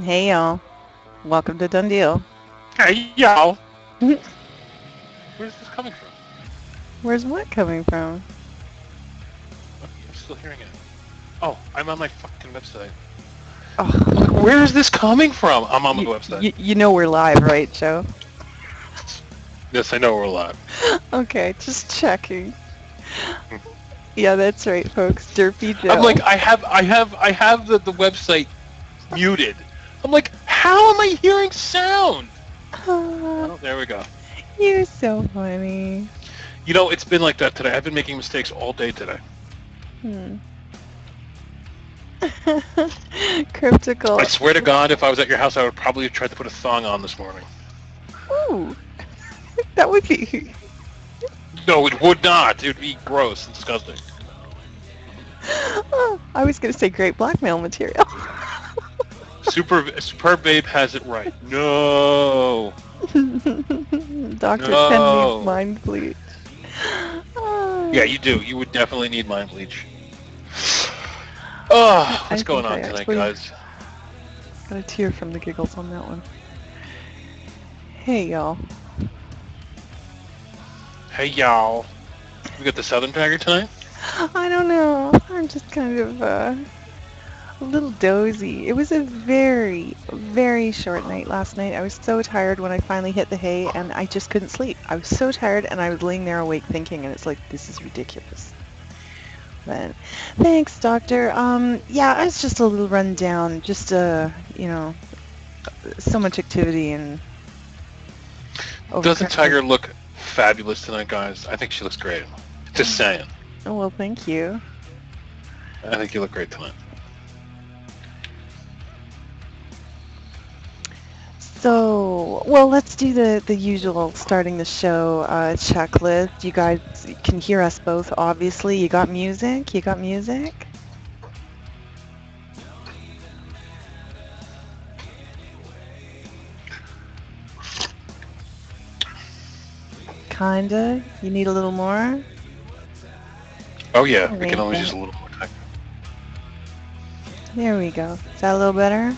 Hey y'all, welcome to Done Deal. Hey, y'all. Where's this coming from? Where's what coming from? I'm still hearing it. Oh, I'm on my fucking website. Oh, Where is this coming from? I'm on my you, website. you know we're live, right, Joe? Yes, I know we're live. Okay, just checking. Yeah, that's right, folks. Derpy I'm Joe. like, I have the website muted. I'm like, how am I hearing sound? Oh, there we go. You're so funny. You know, it's been like that today. I've been making mistakes all day today. Hmm. I Cryptical. swear to God, if I was at your house, I would probably have tried to put a thong on this morning. Ooh, that would be. No, it would not. It would be gross and disgusting. Oh, I was gonna say great blackmail material. Superb Babe has it right. No. Doctor Ken needs No. mind bleach. Yeah, you do. You would definitely need mind bleach. Oh, I what's going think I on tonight, actually guys? got a tear from the giggles on that one. Hey, y'all. Hey, y'all. We got the Southern Tiger tonight? I don't know. I'm just kind of a little dozy. It was a very, very short night last night. I was so tired when I finally hit the hay, and I just couldn't sleep. I was so tired, and I was laying there awake thinking, and it's like, this is ridiculous. But thanks, doctor. Yeah, I was just a little run down. Just, so much activity and over Doesn't Christmas. Tiger look fabulous tonight, guys? I think she looks great. Just saying. Oh, well, thank you. I think you look great tonight. So, well, let's do the usual starting the show checklist. You guys can hear us both, obviously. You got music? You got music? Kinda. You need a little more? Oh, yeah. There We we can always go. use a little more time. There we go. Is that a little better?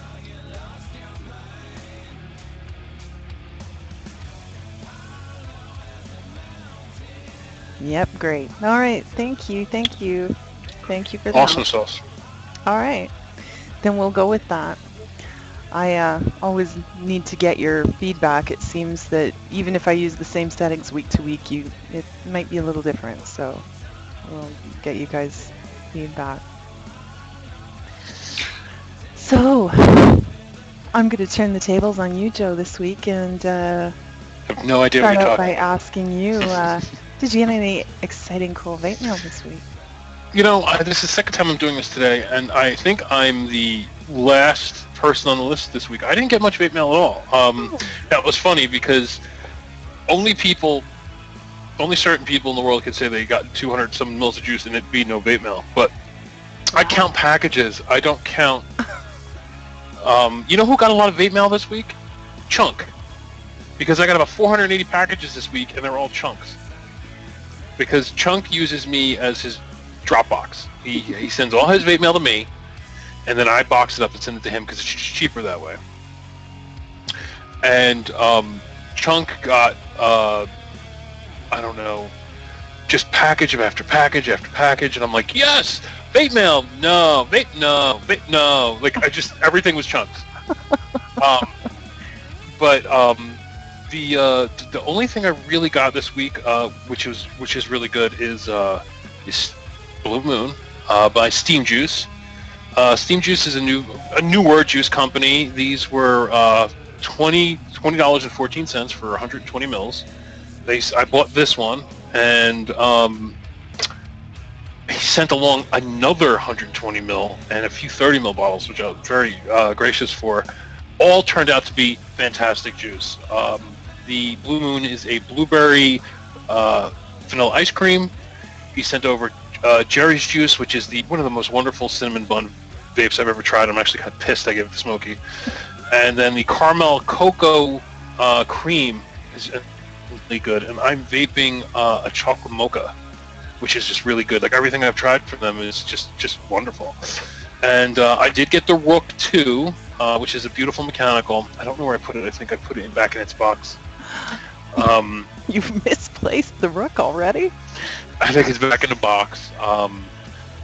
Yep, great. All right, thank you, thank you. Thank you for that. Awesome sauce. All right, then we'll go with that. I always need to get your feedback. It seems that even if I use the same settings week to week, it might be a little different. So we'll get you guys feedback. So I'm going to turn the tables on you, Joe, this week, and I have no idea what start you're out talking by about. asking you, did you get any exciting, cool vape mail this week? You know, this is the second time I'm doing this today, and I think I'm the last person on the list this week. I didn't get much vape mail at all. Oh. That was funny because only certain people in the world could say they got 200 some mils of juice and it be no vape mail. But I count packages. I don't count. You know who got a lot of vape mail this week? Chunk. Because I got about 480 packages this week, and they're all chunks. Because Chunk uses me as his Dropbox. He sends all his vape mail to me, and then I box it up and send it to him because it's cheaper that way. And Chunk got I don't know, just package after package after package, and I'm like, yes, vape mail, no, vape, no, vape, no. Like everything was Chunks. But the only thing I really got this week, which is really good, is Blue Moon by Steam Juice. Steam Juice is a newer juice company. These were $20.14 for 120 mils. I bought this one, and he sent along another 120 mil and a few 30 mil bottles, which I was very gracious for. All turned out to be fantastic juice. The Blue Moon is a blueberry vanilla ice cream. He sent over Jerry's Juice, which is one of the most wonderful cinnamon bun vapes I've ever tried. I'm actually kind of pissed I gave it to Smokey. And then the caramel cocoa cream is really good. And I'm vaping a chocolate mocha, which is just really good. Like everything I've tried from them is just wonderful. And I did get the Rook too. which is a beautiful mechanical. I don't know where I put it. I think I put it back in its box. You've misplaced the Rook already? I think it's back in the box.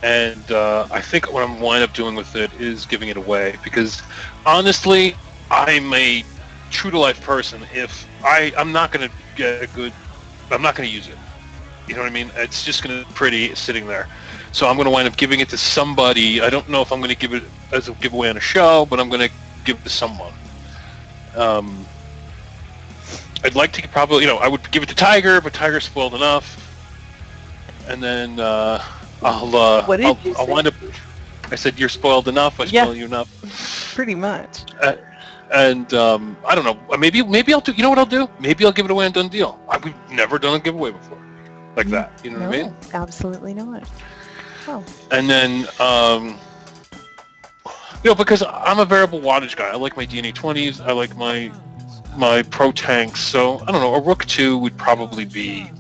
And I think what I'm going to wind up doing with it is giving it away, because honestly, I'm a true-to-life person. If I'm not going to get a good... I'm not going to use it. You know what I mean? It's just going to be pretty sitting there. So I'm going to wind up giving it to somebody. I don't know if I'm going to give it as a giveaway on a show, but I'm going to give it to someone. I'd like to probably, I would give it to Tiger, but Tiger's spoiled enough. And then I'll wind up. I said you're spoiled enough. I spoil you enough. Pretty much. And I don't know. Maybe I'll do. You know what I'll do? Maybe I'll give it away on Done Deal. We've never done a giveaway before like that. You know what I mean? Absolutely not. Oh. And then because I'm a variable wattage guy. I like my DNA 20s. I like my Pro tanks. So I don't know. A Rook 2 would probably be.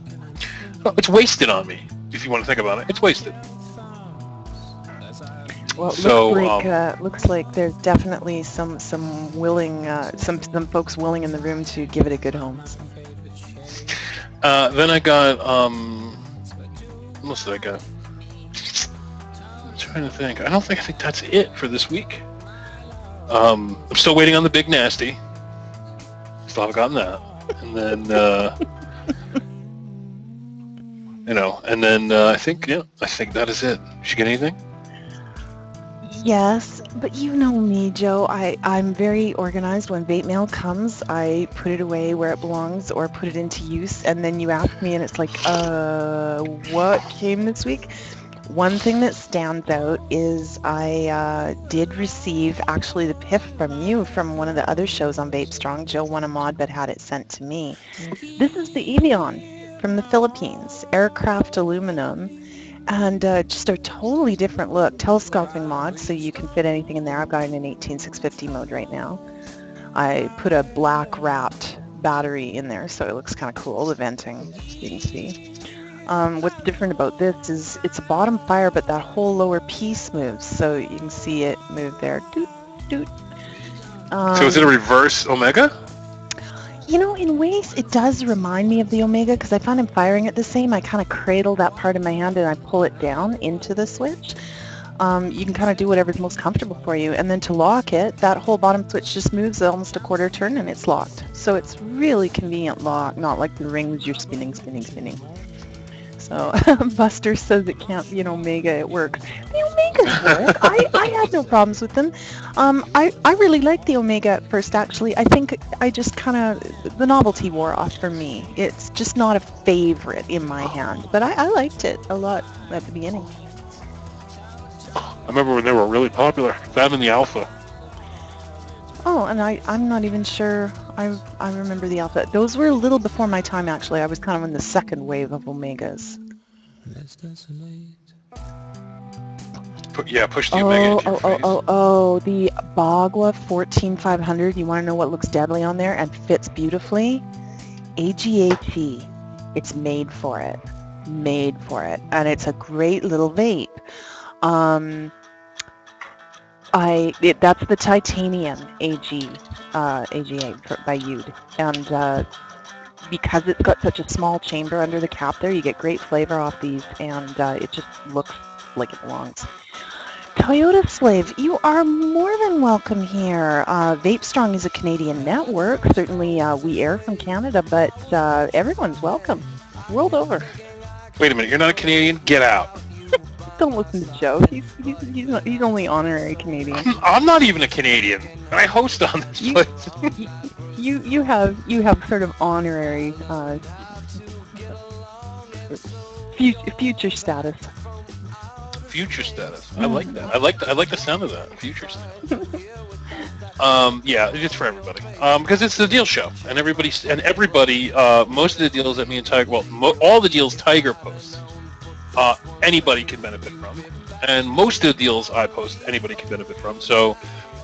It's wasted on me. If you want to think about it, it's wasted. Well, it looks like there's definitely some willing some folks willing in the room to give it a good home. Then I got what else did I got? I'm trying to think. I think that's it for this week. I'm still waiting on the Big Nasty. Still haven't gotten that. And then and then I think that is it. Did you get anything? Yes, but you know me, Joe. I'm very organized. When vape mail comes, I put it away where it belongs or put it into use, and then you ask me and it's like, what came this week? One thing that stands out is I did receive actually the PIF from you from one of the other shows on VapeStrong. Joe won a mod but had it sent to me. This is the Evian from the Philippines, aircraft aluminum. And just a totally different look, telescoping mod, so you can fit anything in there. I've got it in 18650 mode right now. I put a black wrapped battery in there, so it looks kind of cool, the venting, you can see. What's different about this is it's a bottom fire, but that whole lower piece moves, so you can see it move there. Doot, doot. So is it a reverse Omega? In ways, it does remind me of the Omega, because I find I'm firing it the same. I kind of cradle that part in my hand and I pull it down into the switch. You can kind of do whatever's most comfortable for you. And then to lock it, that whole bottom switch just moves almost a quarter turn and it's locked. So it's really convenient lock, not like the rings you're spinning. So Buster says it can't be an Omega, it works. The Omegas work. I had no problems with them. I really liked the Omega at first, actually. I think I just kind of, the novelty wore off for me. It's just not a favorite in my hand, but I liked it a lot at the beginning. I remember when they were really popular, that and the Alpha. Oh, and I'm not even sure I remember the Alpha. Those were a little before my time, actually. I was kind of in the second wave of Omegas. Push the Omega into your face. The Bagua 14500. You want to know what looks deadly on there and fits beautifully? AGAT. It's made for it. And it's a great little vape. That's the titanium AGA by Ude, and because it's got such a small chamber under the cap there, you get great flavor off these, and it just looks like it belongs. Toyota Slave, you are more than welcome here. VapeStrong is a Canadian network. Certainly we air from Canada, but everyone's welcome, world over. Wait a minute, you're not a Canadian? Get out. Don't listen to Joe. He's only honorary Canadian. I'm not even a Canadian. I host on this place. You have sort of honorary future status. Future status. I like that. I like the sound of that. Future status. Yeah, it's for everybody. Because it's the deal show, and everybody. Most of the deals that me and Tiger, all the deals Tiger posts. Anybody can benefit from, and most of the deals I post, anybody can benefit from. So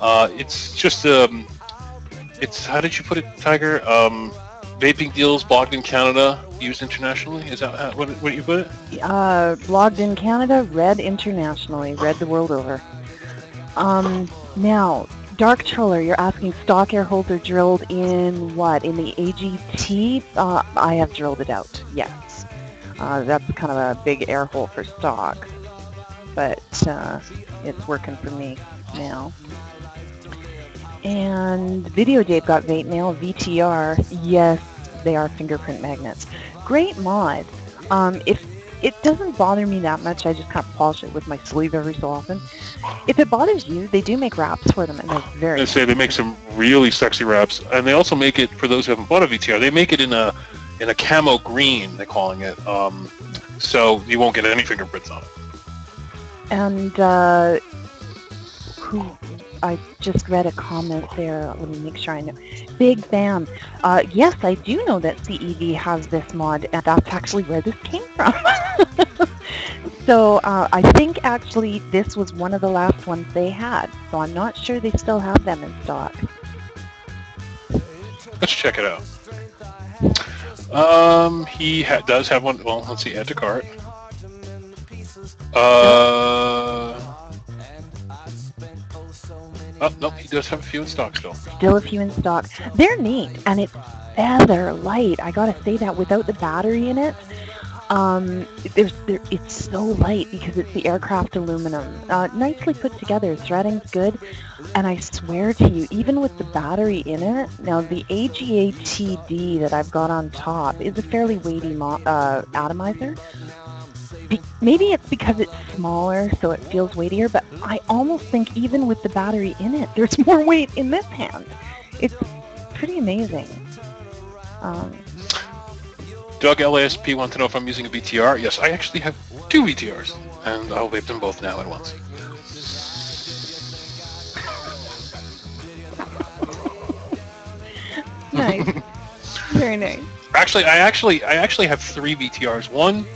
it's just it's, how did you put it, Tiger? Vaping deals blogged in Canada, used internationally. Is that what you put it? Blogged in Canada, read internationally, read the world over. Now Dark Troller, you're asking stock air holder drilled in what? In the AGT? I have drilled it out, yes. That's kind of a big air hole for stock, but it's working for me now. And Video Dave got vape mail, VTR. Yes, they are fingerprint magnets. Great mod. If it doesn't bother me that much, I just kind of polish it with my sleeve every so often. If it bothers you, they do make wraps for them, and they're very. They say they make some really sexy wraps, and they also make it for those who haven't bought a VTR. They make it in a camo green. They're calling it, so you won't get any fingerprints on it. And who? I just read a comment there. Let me make sure I know. Big Bam. Yes, I do know that CEV has this mod, and that's actually where this came from. So I think actually this was one of the last ones they had. So I'm not sure they still have them in stock. Let's check it out. He does have one. Well, let's see. Add to cart. Oh, nope, he does have a few in stock still. Still a few in stock. They're neat, and it's feather light. I gotta say that without the battery in it, it's so light because it's the aircraft aluminum. Nicely put together. Threading's good, and I swear to you, even with the battery in it, now the AGA TD that I've got on top is a fairly weighty atomizer. Maybe it's because it's smaller, so it feels weightier, but I almost think even with the battery in it, there's more weight in this hand. It's pretty amazing. Doug LASP wants to know if I'm using a VTR. Yes, I actually have 2 VTRs, and I'll vape them both now at once. Nice. Very nice. Actually, I actually have 3 VTRs. One,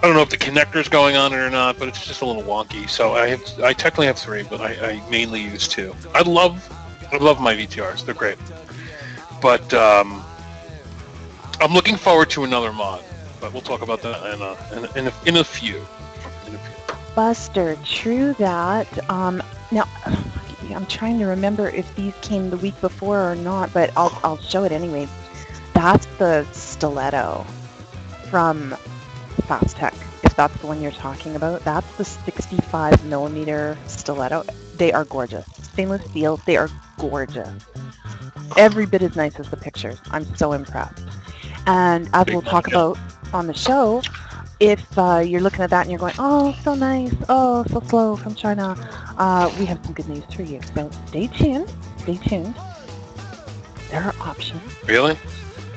I don't know if the connector's going on it or not, but it's just a little wonky. So I technically have 3, but I mainly use 2. I love my VTRs. They're great. But I'm looking forward to another mod. But we'll talk about that in a few. Buster, true that. Now, I'm trying to remember if these came the week before or not, but I'll show it anyway. That's the stiletto from Fast Tech, if that's the one you're talking about. That's the 65 millimeter stiletto. They are gorgeous. Stainless steel, they are gorgeous. Every bit as nice as the pictures. I'm so impressed. And as we'll talk about on the show, if you're looking at that and you're going, oh, so nice, oh, so slow from China, we have some good news for you. So stay tuned. Stay tuned. There are options. Really?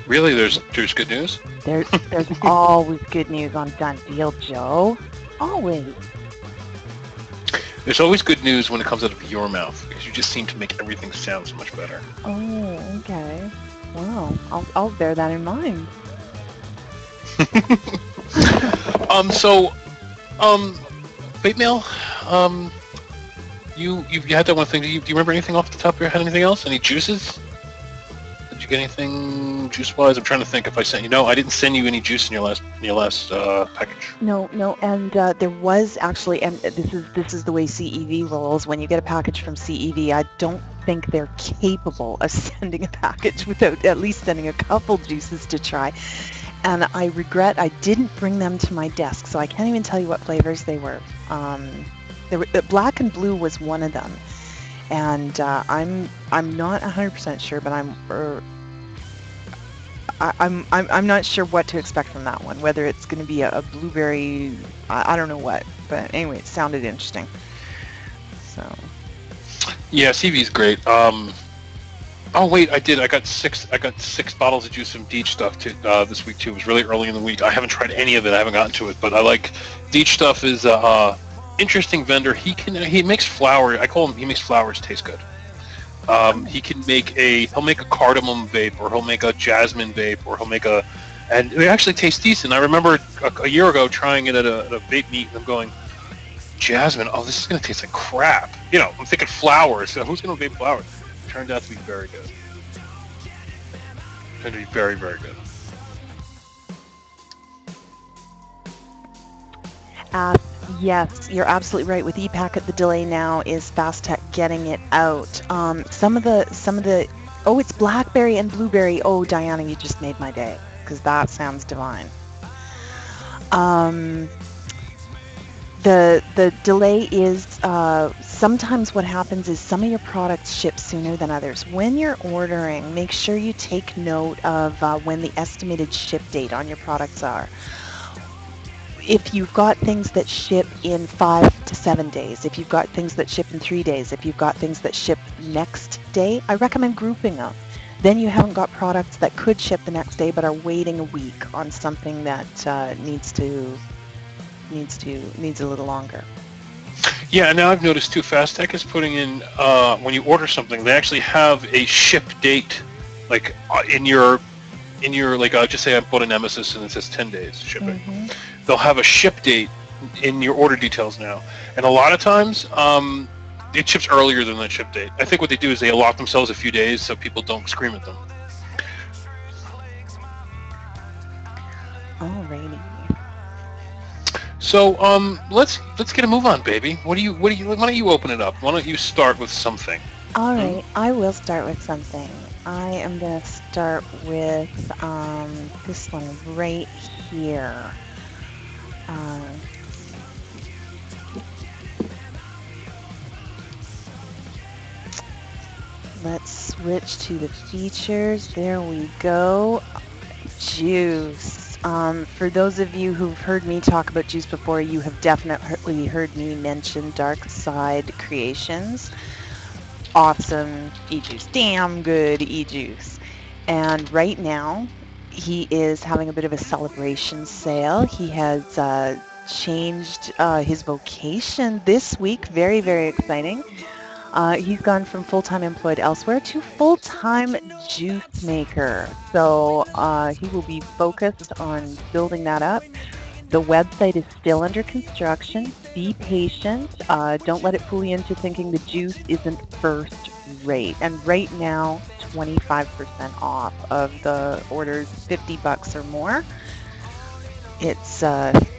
Really? There's good news? There's always good news on Done Deal, Joe. Always. There's always good news when it comes out of your mouth, because you just seem to make everything sound so much better. Oh, okay. Wow. I'll bear that in mind. Vape mail, you had that one thing. Do you remember anything off the top of your head? Anything else? Any juices? Did you get anything juice-wise? I'm trying to think if I sent you. No, I didn't send you any juice in your last package. No, and there was actually, and this is the way CEV rolls. When you get a package from CEV, I don't think they're capable of sending a package without at least sending a couple juices to try. And I regret I didn't bring them to my desk, so I can't even tell you what flavors they were. Black and blue was one of them, and I'm not 100% sure, but I'm not sure what to expect from that one. Whether it's going to be a blueberry, I don't know what. But anyway, it sounded interesting. So. Yeah, CV's great. Oh wait, I got 6 bottles of juice from Deej Stuff this week too. It was really early in the week. I haven't tried any of it. I haven't gotten to it, but I like Deej Stuff is interesting vendor. He makes flower. I call him. He makes flowers taste good. He'll make a cardamom vape, or he'll make a jasmine vape, or and it actually tastes decent. I remember a year ago trying it at a vape meet, and I'm going, jasmine. Oh, this is gonna taste like crap. You know, I'm thinking flowers. So who's gonna vape flowers? It turned out to be very good. Turned to be very, very good. Yes, you're absolutely right. With ePacket, the delay now is Fast Tech getting it out. Some of the, oh, it's blackberry and blueberry. Oh, Diana, you just made my day because that sounds divine. Um, the delay is sometimes what happens is some of your products ship sooner than others. When you're ordering, make sure you take note of when the estimated ship date on your products are. If you've got things that ship in 5 to 7 days, if you've got things that ship in 3 days, if you've got things that ship next day, I recommend grouping them. Then you haven't got products that could ship the next day but are waiting a week on something that needs a little longer. Yeah, and now I've noticed too. Fast Tech is putting in when you order something, they actually have a ship date, like in your like just say I bought a Nemesis and it says 10 days shipping. Mm-hmm. They'll have a ship date in your order details now, and a lot of times it ships earlier than that ship date. I think what they do is they allot themselves a few days so people don't scream at them. Alrighty. So let's get a move on, baby. What do you why don't you open it up? Why don't you start with something? All right, I will start with something. I am going to start with this one right here. Let's switch to the features. There we go. Juice. For those of you who've heard me talk about juice before, you have definitely heard me mention Dark Side Creations. Awesome e-juice, damn good e-juice. And right now, he is having a bit of a celebration sale. He has changed his vocation this week. Very, very exciting. He's gone from full-time employed elsewhere to full-time juice maker. So he will be focused on building that up. The website is still under construction. Be patient. Don't let it fool you into thinking the juice isn't first rate. And right now, 25% off of the orders, $50 or more. It's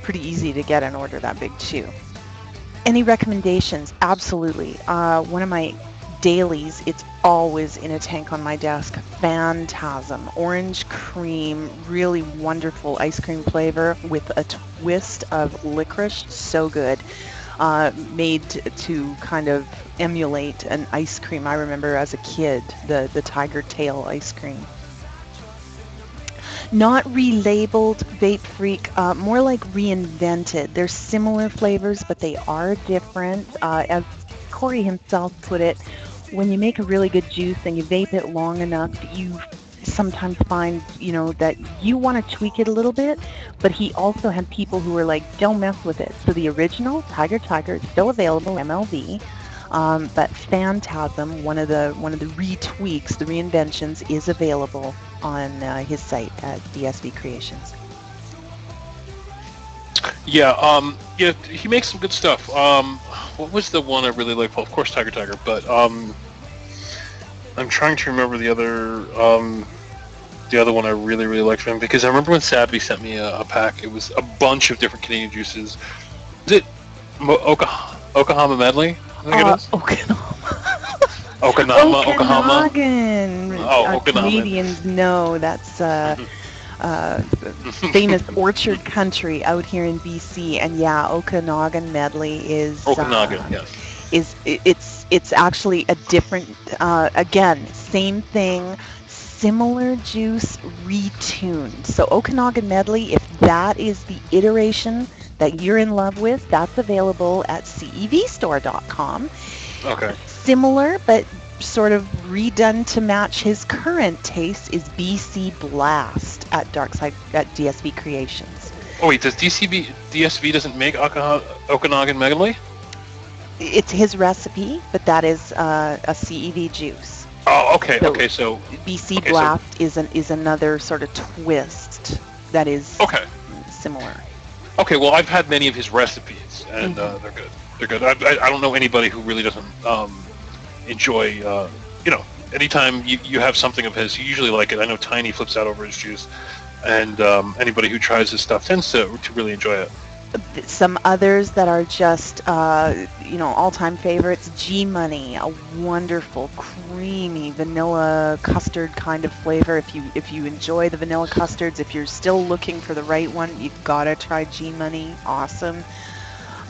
pretty easy to get an order that big too. Any recommendations? Absolutely. One of my dailies, it's always in a tank on my desk. Phantasm, orange cream, really wonderful ice cream flavor with a twist of licorice. So good. Made to kind of emulate an ice cream I remember as a kid, the Tiger Tail ice cream. Not relabeled Vape Freak, more like reinvented. They're similar flavors, but they are different. As Corey himself put it, when you make a really good juice and you vape it long enough, you sometimes find, that you want to tweak it a little bit, but he also had people who were like, don't mess with it. So the original TygerTyger is still available, MLB. But Phantasm, one of the retweaks, the reinventions, is available on his site at DSV Creations. Yeah, he makes some good stuff. What was the one I really liked? Well, of course, TygerTyger, but I'm trying to remember the other one I really, really liked from him, because I remember when Savvy sent me a pack. It was a bunch of different Canadian juices. Is it Oklahoma Medley? I think it is. Oklahoma. Okanagan. Oh, Okanagan. Canadians know that's famous orchard country out here in BC, and yeah, Okanagan Medley is Okanagan. Yes. It's actually a different again, same thing, similar juice retuned. So Okanagan Medley, if that is the iteration that you're in love with, that's available at cevstore.com. Okay. Similar, but sort of redone to match his current taste, is BC Blast at DSV Creations. Oh wait, does DSV doesn't make Okanagan Medley? It's his recipe, but that is a CEV juice. Oh, okay, so BC Blast is another sort of twist that is similar. Okay, well, I've had many of his recipes, and they're good. They're good. I don't know anybody who really doesn't enjoy, anytime you have something of his, you usually like it. I know Tiny flips out over his juice, and anybody who tries his stuff tends to really enjoy it. Some others that are just, all-time favorites. G Money, a wonderful, creamy vanilla custard kind of flavor. If you enjoy the vanilla custards, if you're still looking for the right one, you've got to try G Money. Awesome.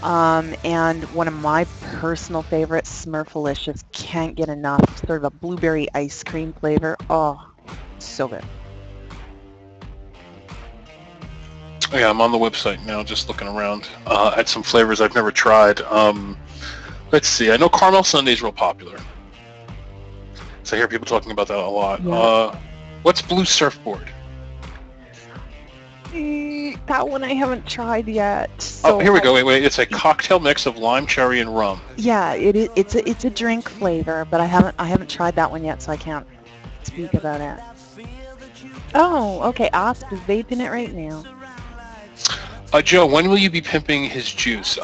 And one of my personal favorites, Smurfalicious, can't get enough. Sort of a blueberry ice cream flavor. Oh, so good. Yeah, I'm on the website now, just looking around at some flavors I've never tried. Let's see. I know caramel sundae is real popular, so I hear people talking about that a lot. Yeah. What's Blue Surfboard? That one I haven't tried yet. So Oh, here we go. Wait. It's a cocktail mix of lime, cherry, and rum. yeah, it's a drink flavor, but I haven't tried that one yet, so I can't speak about it. Oh, okay. Asp is vaping it right now. Joe, when will you be pimping his juice?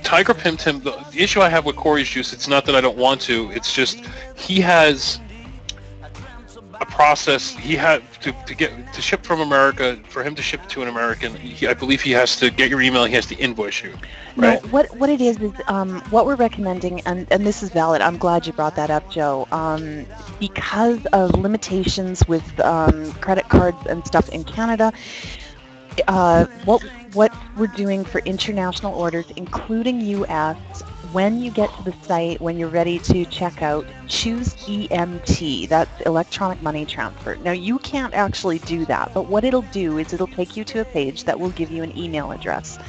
Tiger pimped him. The issue I have with Corey's juice, it's not that I don't want to. It's just he has a process. He had to ship from America. For him to ship to an American, I believe he has to get your email. He has to invoice you. Right? No, what it is what we're recommending, and this is valid. I'm glad you brought that up, Joe. Because of limitations with credit cards and stuff in Canada, what we're doing for international orders, including U.S., when you get to the site, when you're ready to check out, choose EMT. That's electronic money transfer. Now, you can't actually do that, but what it'll do is it'll take you to a page that will give you an email address.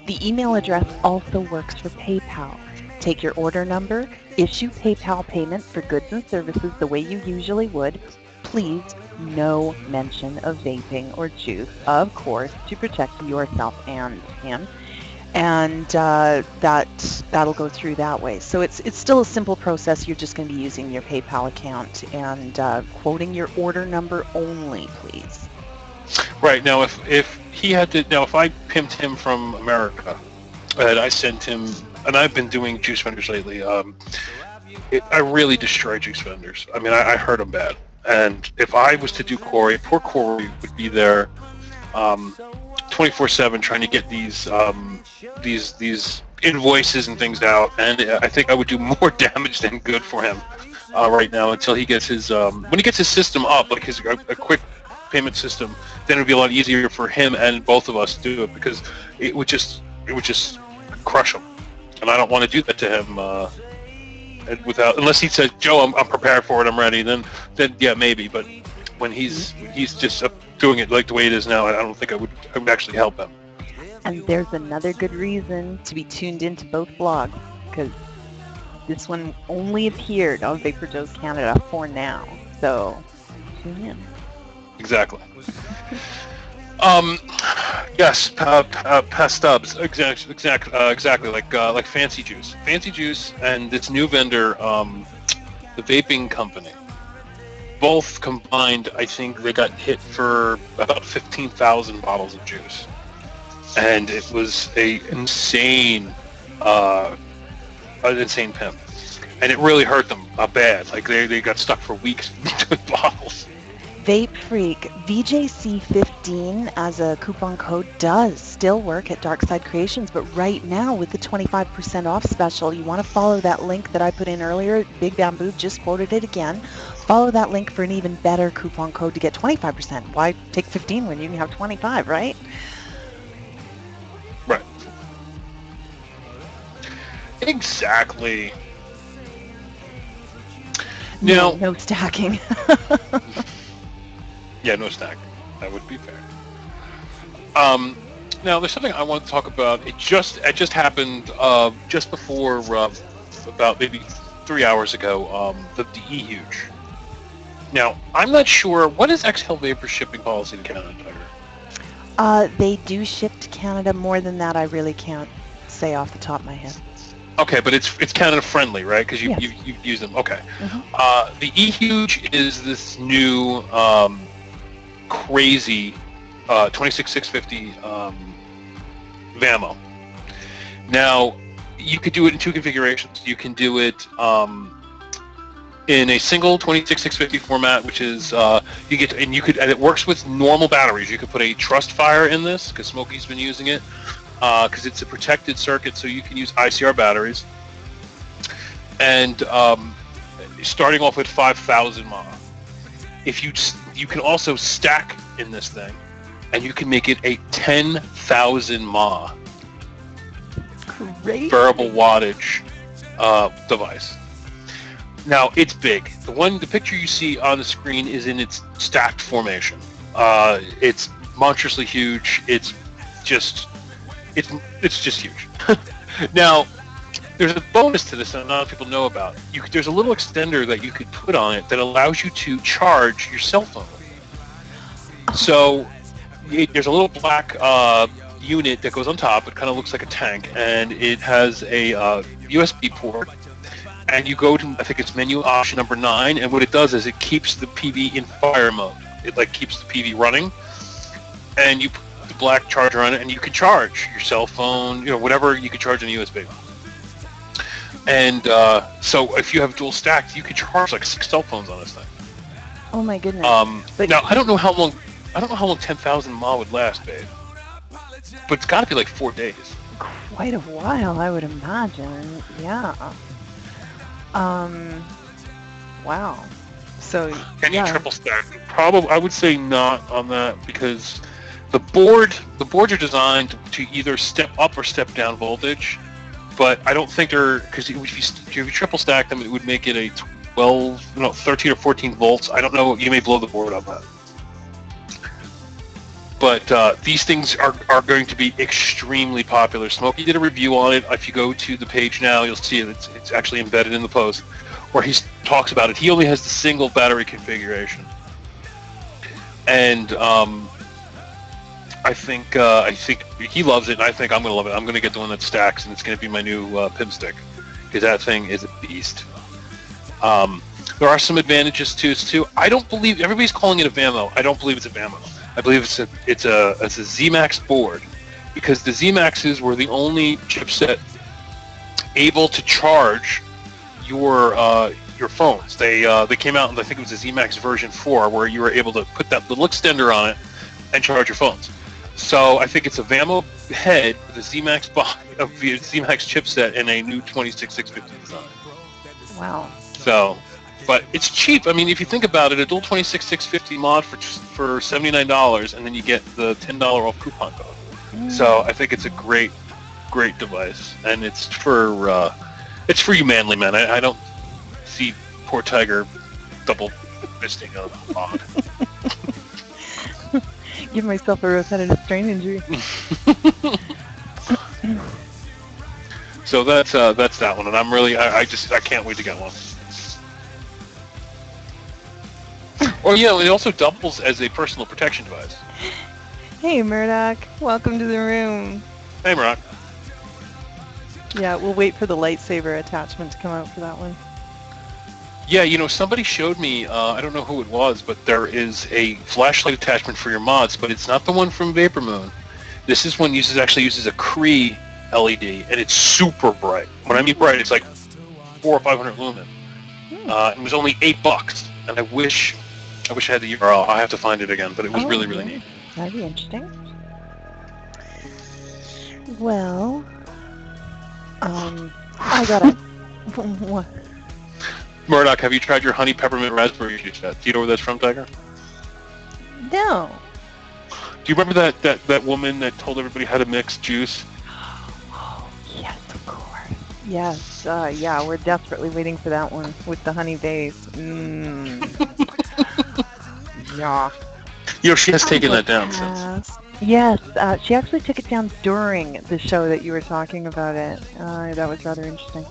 The email address also works for PayPal. Take your order number, issue PayPal payment for goods and services the way you usually would. Please, no mention of vaping or juice, of course, to protect yourself and him. And that'll go through that way. So it's still a simple process. You're just going to be using your PayPal account and quoting your order number only, please. Right. Now, if he had to, if I pimped him from America, and I sent him, and I've been doing juice vendors lately, I really destroy juice vendors. I mean, I hurt them bad. And if I was to do Corey, poor Corey would be there 24/7 trying to get these invoices and things out, and I think I would do more damage than good for him right now until he gets his when he gets his system up, like a quick payment system, then it would be a lot easier for him and both of us to do it, because it would just crush him, and I don't want to do that to him. Unless he says, Joe, I'm prepared for it, I'm ready, then yeah, maybe. But when he's just doing it like the way it is now, I don't think I would actually help him. And there's another good reason to be tuned into both blogs, because this one only appeared on VaporJoe's Canada for now. So tune in. Exactly. Yes, pastubs, exactly, like Fancy Juice, and its new vendor, the Vaping company. Both combined, I think they got hit for about 15,000 bottles of juice, and it was an insane pimp, and it really hurt them bad. Like they got stuck for weeks with bottles. Vape Freak, VJC15 as a coupon code does still work at Darkside Creations, but right now with the 25% off special, you want to follow that link that I put in earlier. Big Bamboo just quoted it again. Follow that link for an even better coupon code to get 25%. Why take 15 when you can have 25, right? Right. Exactly. No stacking. Yeah, no stacking. That would be fair. Now, there's something I want to talk about. It just happened just before, about maybe 3 hours ago, the e-huge. Now, I'm not sure, what is Exhale Vapor shipping policy to Canada, Tiger? They do ship to Canada. More than that, I really can't say off the top of my head. Okay, but it's Canada friendly, right? Because Yes. you use them. Okay. Mm-hmm. The e-huge is this new crazy 26650 VAMO. Now, you could do it in two configurations. You can do it in a single 26650 format, which is and it works with normal batteries. You could put a Trust Fire in this because Smokey's been using it, because it's a protected circuit, so you can use ICR batteries. And starting off with 5,000 mAh. If you can also stack in this thing, and you can make it a 10,000 mAh variable wattage device. Now it's big. The picture you see on the screen is in its stacked formation. It's monstrously huge. It's just huge. Now, there's a bonus to this that not a lot of people know about. There's a little extender that you could put on it that allows you to charge your cell phone. So there's a little black unit that goes on top. It kind of looks like a tank, and it has a USB port. And you go to, I think it's menu option number 9, and what it does is it keeps the PV in fire mode. It keeps the PV running, and you put the black charger on it, and you can charge your cell phone, whatever you can charge on a USB. And so if you have dual stacks, you can charge like 6 cell phones on this thing. Oh my goodness! Now I don't know how long 10,000 mAh would last, babe. But it's got to be like 4 days. Quite a while, I would imagine. Yeah. Wow. So Can you triple stack? Probably, I would say not on that, because the boards are designed to either step up or step down voltage. But I don't think because if you triple stack them, it would make it a 13 or 14 volts. I don't know. You may blow the board on that. But these things are going to be extremely popular. Smokey did a review on it. If you go to the page now, you'll see it. It's actually embedded in the post where he talks about it. He only has the single battery configuration. And I think he loves it, and I think I'm going to love it. I'm going to get the one that stacks, and it's going to be my new pimp stick, because that thing is a beast. There are some advantages to it too. I don't believe everybody's calling it a VAMO. I don't believe it's a VAMO. I believe it's a ZMAX board, because the ZMAXs were the only chipset able to charge your phones. They came out, and I think it was a ZMAX version 4, where you were able to put that little extender on it and charge your phones. So I think it's a VAMO head with a ZMAX ZMAX chipset and a new 26650 design. Wow. So, but it's cheap. I mean, if you think about it, a dual 26650 mod for $79, and then you get the $10 off coupon code. So I think it's a great device, and it's for you manly men. I don't see poor Tiger double fisting a mod. Give myself a repetitive strain injury. So that's that one, and I'm really I can't wait to get one. Or it also doubles as a personal protection device. Hey Murdoch, welcome to the room. Hey Murdoch. Yeah, we'll wait for the lightsaber attachment to come out for that one. Yeah, somebody showed me, I don't know who it was, but there is a flashlight attachment for your mods, but it's not the one from VaporMoon. This is one actually uses a Cree LED, and it's super bright. When I mean bright, it's like 400 or 500 lumen. It was only $8, and I wish I had the URL. I have to find it again, but it was really neat. That'd be interesting. Well, I gotta. What? Murdoch, have you tried your honey peppermint raspberry juice yet? Do you know where that's from, Tiger? No. Do you remember that woman that told everybody how to mix juice? Oh, yes, of course. Yes, yeah, we're desperately waiting for that one with the honey base. Yeah. She has taken that down since. Yes, she actually took it down during the show that you were talking about it. That was rather interesting.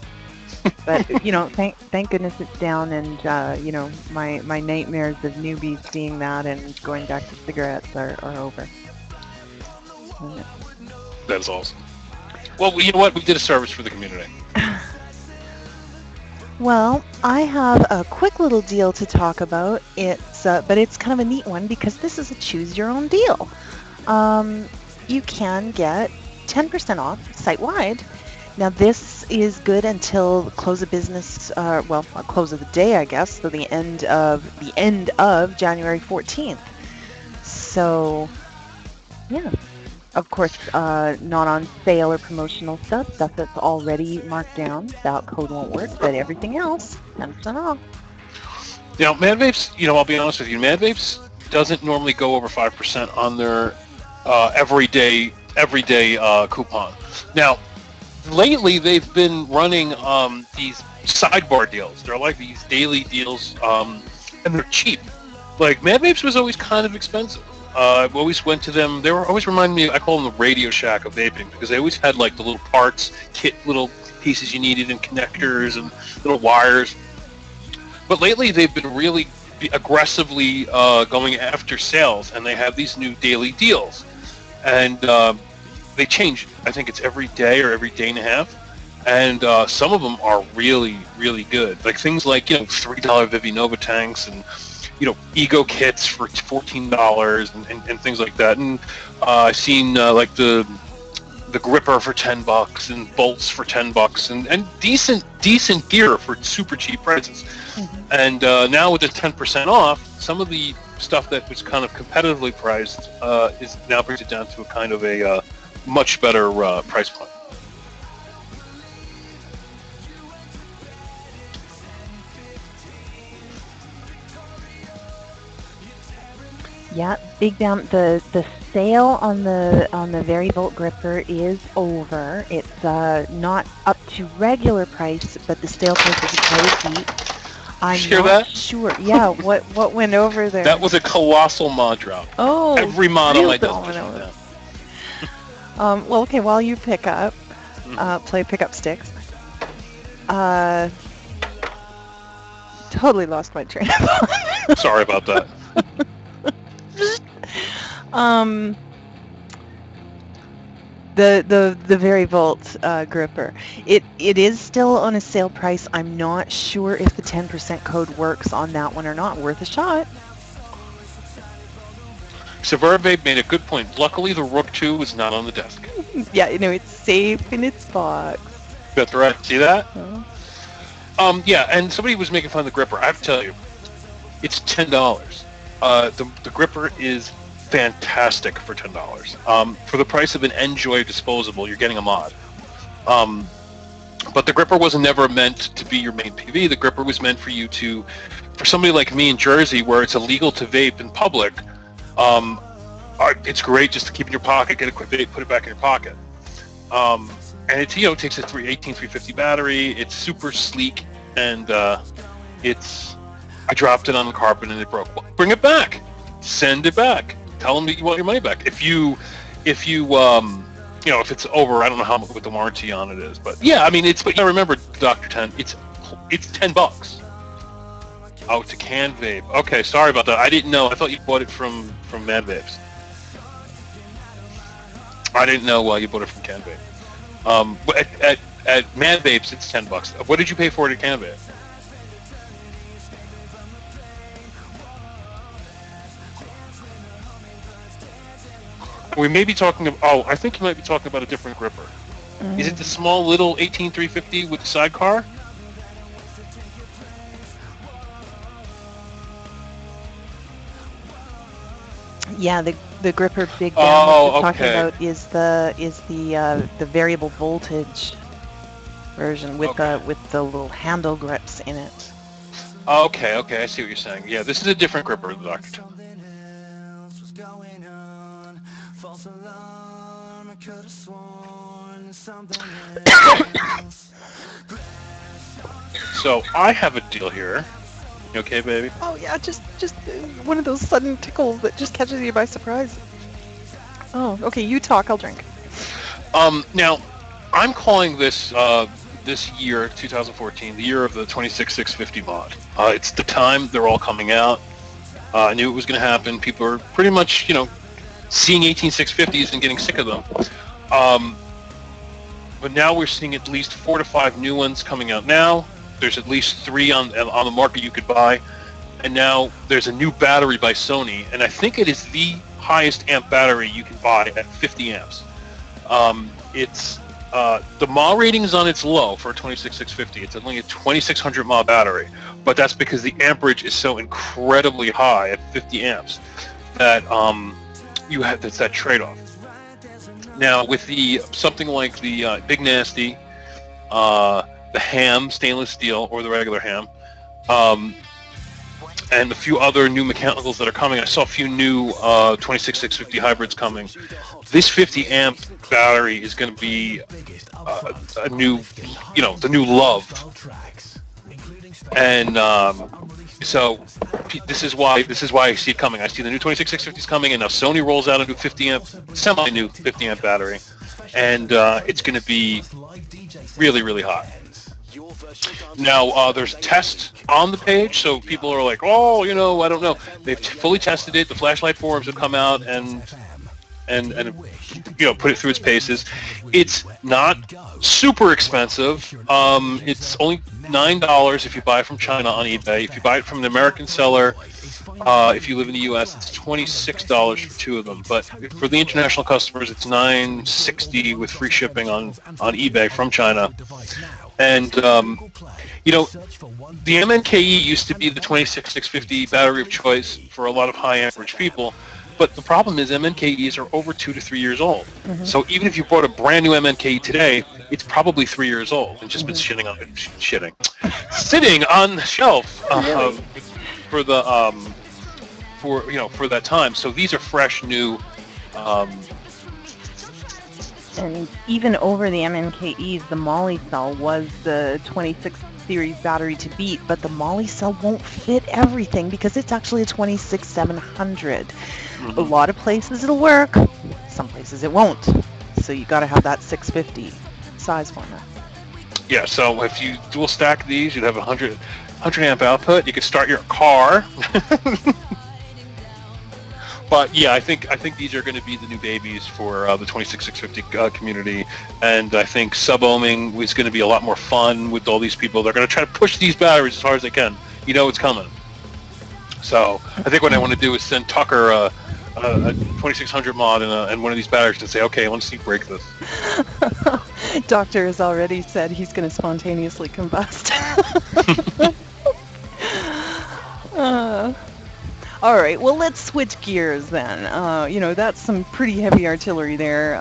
But thank goodness it's down, and my nightmares of newbies seeing that and going back to cigarettes are over. That is awesome. Well, you know what? We did a service for the community. Well, I have a quick little deal to talk about. But it's kind of a neat one, because this is a choose your own deal. You can get 10% off site-wide. Now this is good until close of business, close of the day, I guess, so the end of January 14th. So, yeah, Of course, not on sale or promotional stuff that's already marked down. That code won't work, but everything else, 10% off. Now, Mad Vapes, I'll be honest with you, Mad Vapes doesn't normally go over 5% on their everyday coupon. Now, lately they've been running these sidebar deals. They're like these daily deals, and they're cheap. Like, Mad Vapes was always kind of expensive. I always went to them. They were always reminding me. I call them the Radio Shack of vaping because they always had like the little parts, little pieces you needed, and connectors and little wires. But lately, they've been really aggressively going after sales, and they have these new daily deals, and they change. I think it's every day or every day and a half, and some of them are really, really good. Like things like $3 Vivi Nova tanks and Ego kits for $14 and things like that. And I've seen like the gripper for $10 and bolts for $10 and decent gear for super cheap prices. Mm-hmm. And now with the 10% off, some of the stuff that was kind of competitively priced is now brings it down to a kind of a much better price point. Yeah, big down. The sale on the VaporJoe gripper is over. It's not up to regular price, but the sale price is quite deep. I'm Hear not that? sure. Yeah, what went over there? That was a colossal mod drop. Oh, every mod on my desk domino. just went down. Well, okay. While you pick up, play pick up sticks. Totally lost my train of thought. Sorry about that. The VaporJoe gripper. It is still on a sale price. I'm not sure if the 10% code works on that one or not. Worth a shot. Vape made a good point. Luckily, the Rook 2 is not on the desk. Yeah, it's safe in its box. That's right. See that? Oh. Yeah, and somebody was making fun of the gripper. I have to tell you, it's $10. The gripper is fantastic for $10. For the price of an Enjoy disposable, you're getting a mod. But the gripper wasn't never meant to be your main PV. The gripper was meant for for somebody like me in Jersey, where it's illegal to vape in public. It's great just to keep in your pocket, get a quick vape, put it back in your pocket. And it takes a 18350 battery. It's super sleek, and I dropped it on the carpet and it broke. Well, bring it back. Send it back. Tell them that you want your money back. If it's over, I don't know how much what the warranty on it is, but yeah, I mean but remember, Dr. 10, it's $10. Oh, to Can Vape. Okay, sorry about that. I didn't know. I thought you bought it from Mad Vapes. I didn't know you bought it from Can Vape. But at Mad Vapes, it's $10. What did you pay for it at Can Vape? We may be talking about. I think you might be talking about a different gripper. Is it the small little 18350 with the sidecar? Yeah, the gripper big down that you're talking about is the variable voltage version with the little handle grips in it. Okay, I see what you're saying. Yeah, this is a different gripper, Dr. So I have a deal here. You okay, baby? Oh yeah, just one of those sudden tickles that just catches you by surprise. Oh, okay, you talk, I'll drink. Now, I'm calling this this year, 2014, the year of the 26650 mod. It's the time they're all coming out. I knew it was going to happen. People are pretty much, seeing 18650s and getting sick of them. But now we're seeing at least 4 to 5 new ones coming out now. There's at least 3 on the market you could buy. And now there's a new battery by Sony, and I think it is the highest amp battery you can buy at 50 amps. The mAh rating is on its low for a 26650. It's only a 2600 mAh battery, but that's because the amperage is so incredibly high at 50 amps that that's that trade-off. Now, with the something like the Big Nasty, the ham stainless steel or the regular ham, and a few other new mechanicals that are coming. I saw a few new 26650 hybrids coming. This 50 amp battery is going to be a new, the new love. And so this is why I see it coming. I see the new 26650s coming, and now Sony rolls out a new 50 amp, semi-new 50 amp battery, and it's going to be really, really hot. Now, there's tests on the page, so people are like, oh, I don't know. They've fully tested it. The flashlight forums have come out and put it through its paces. It's not super expensive. It's only $9 if you buy it from China on eBay. If you buy it from an American seller, if you live in the U.S., it's $26 for two of them. But for the international customers, it's $9.60 with free shipping on eBay from China. And, the MNKE used to be the 26650 battery of choice for a lot of high amperage people. But the problem is MNKEs are over 2 to 3 years old. Mm-hmm. So even if you bought a brand new MNKE today, it's probably 3 years old and just been sitting on the shelf for that time. So these are fresh, new. And even over the MNKEs, the Molly cell was the 26 series battery to beat, but the Molly cell won't fit everything because it's actually a 26700. Mm-hmm. A lot of places it'll work, some places it won't. So you got to have that 650 size format. Yeah, so if you dual stack these, you'd have 100 amp output. You could start your car. But yeah, I think these are going to be the new babies for the 26650 community, and I think sub-ohming is going to be a lot more fun with all these people. They're going to try to push these batteries as hard as they can. It's coming. So I think what I want to do is send Tucker a 2600 mod and one of these batteries and say, okay, I want to see you break this. Doctor has already said he's going to spontaneously combust. All right, well, let's switch gears then. That's some pretty heavy artillery there.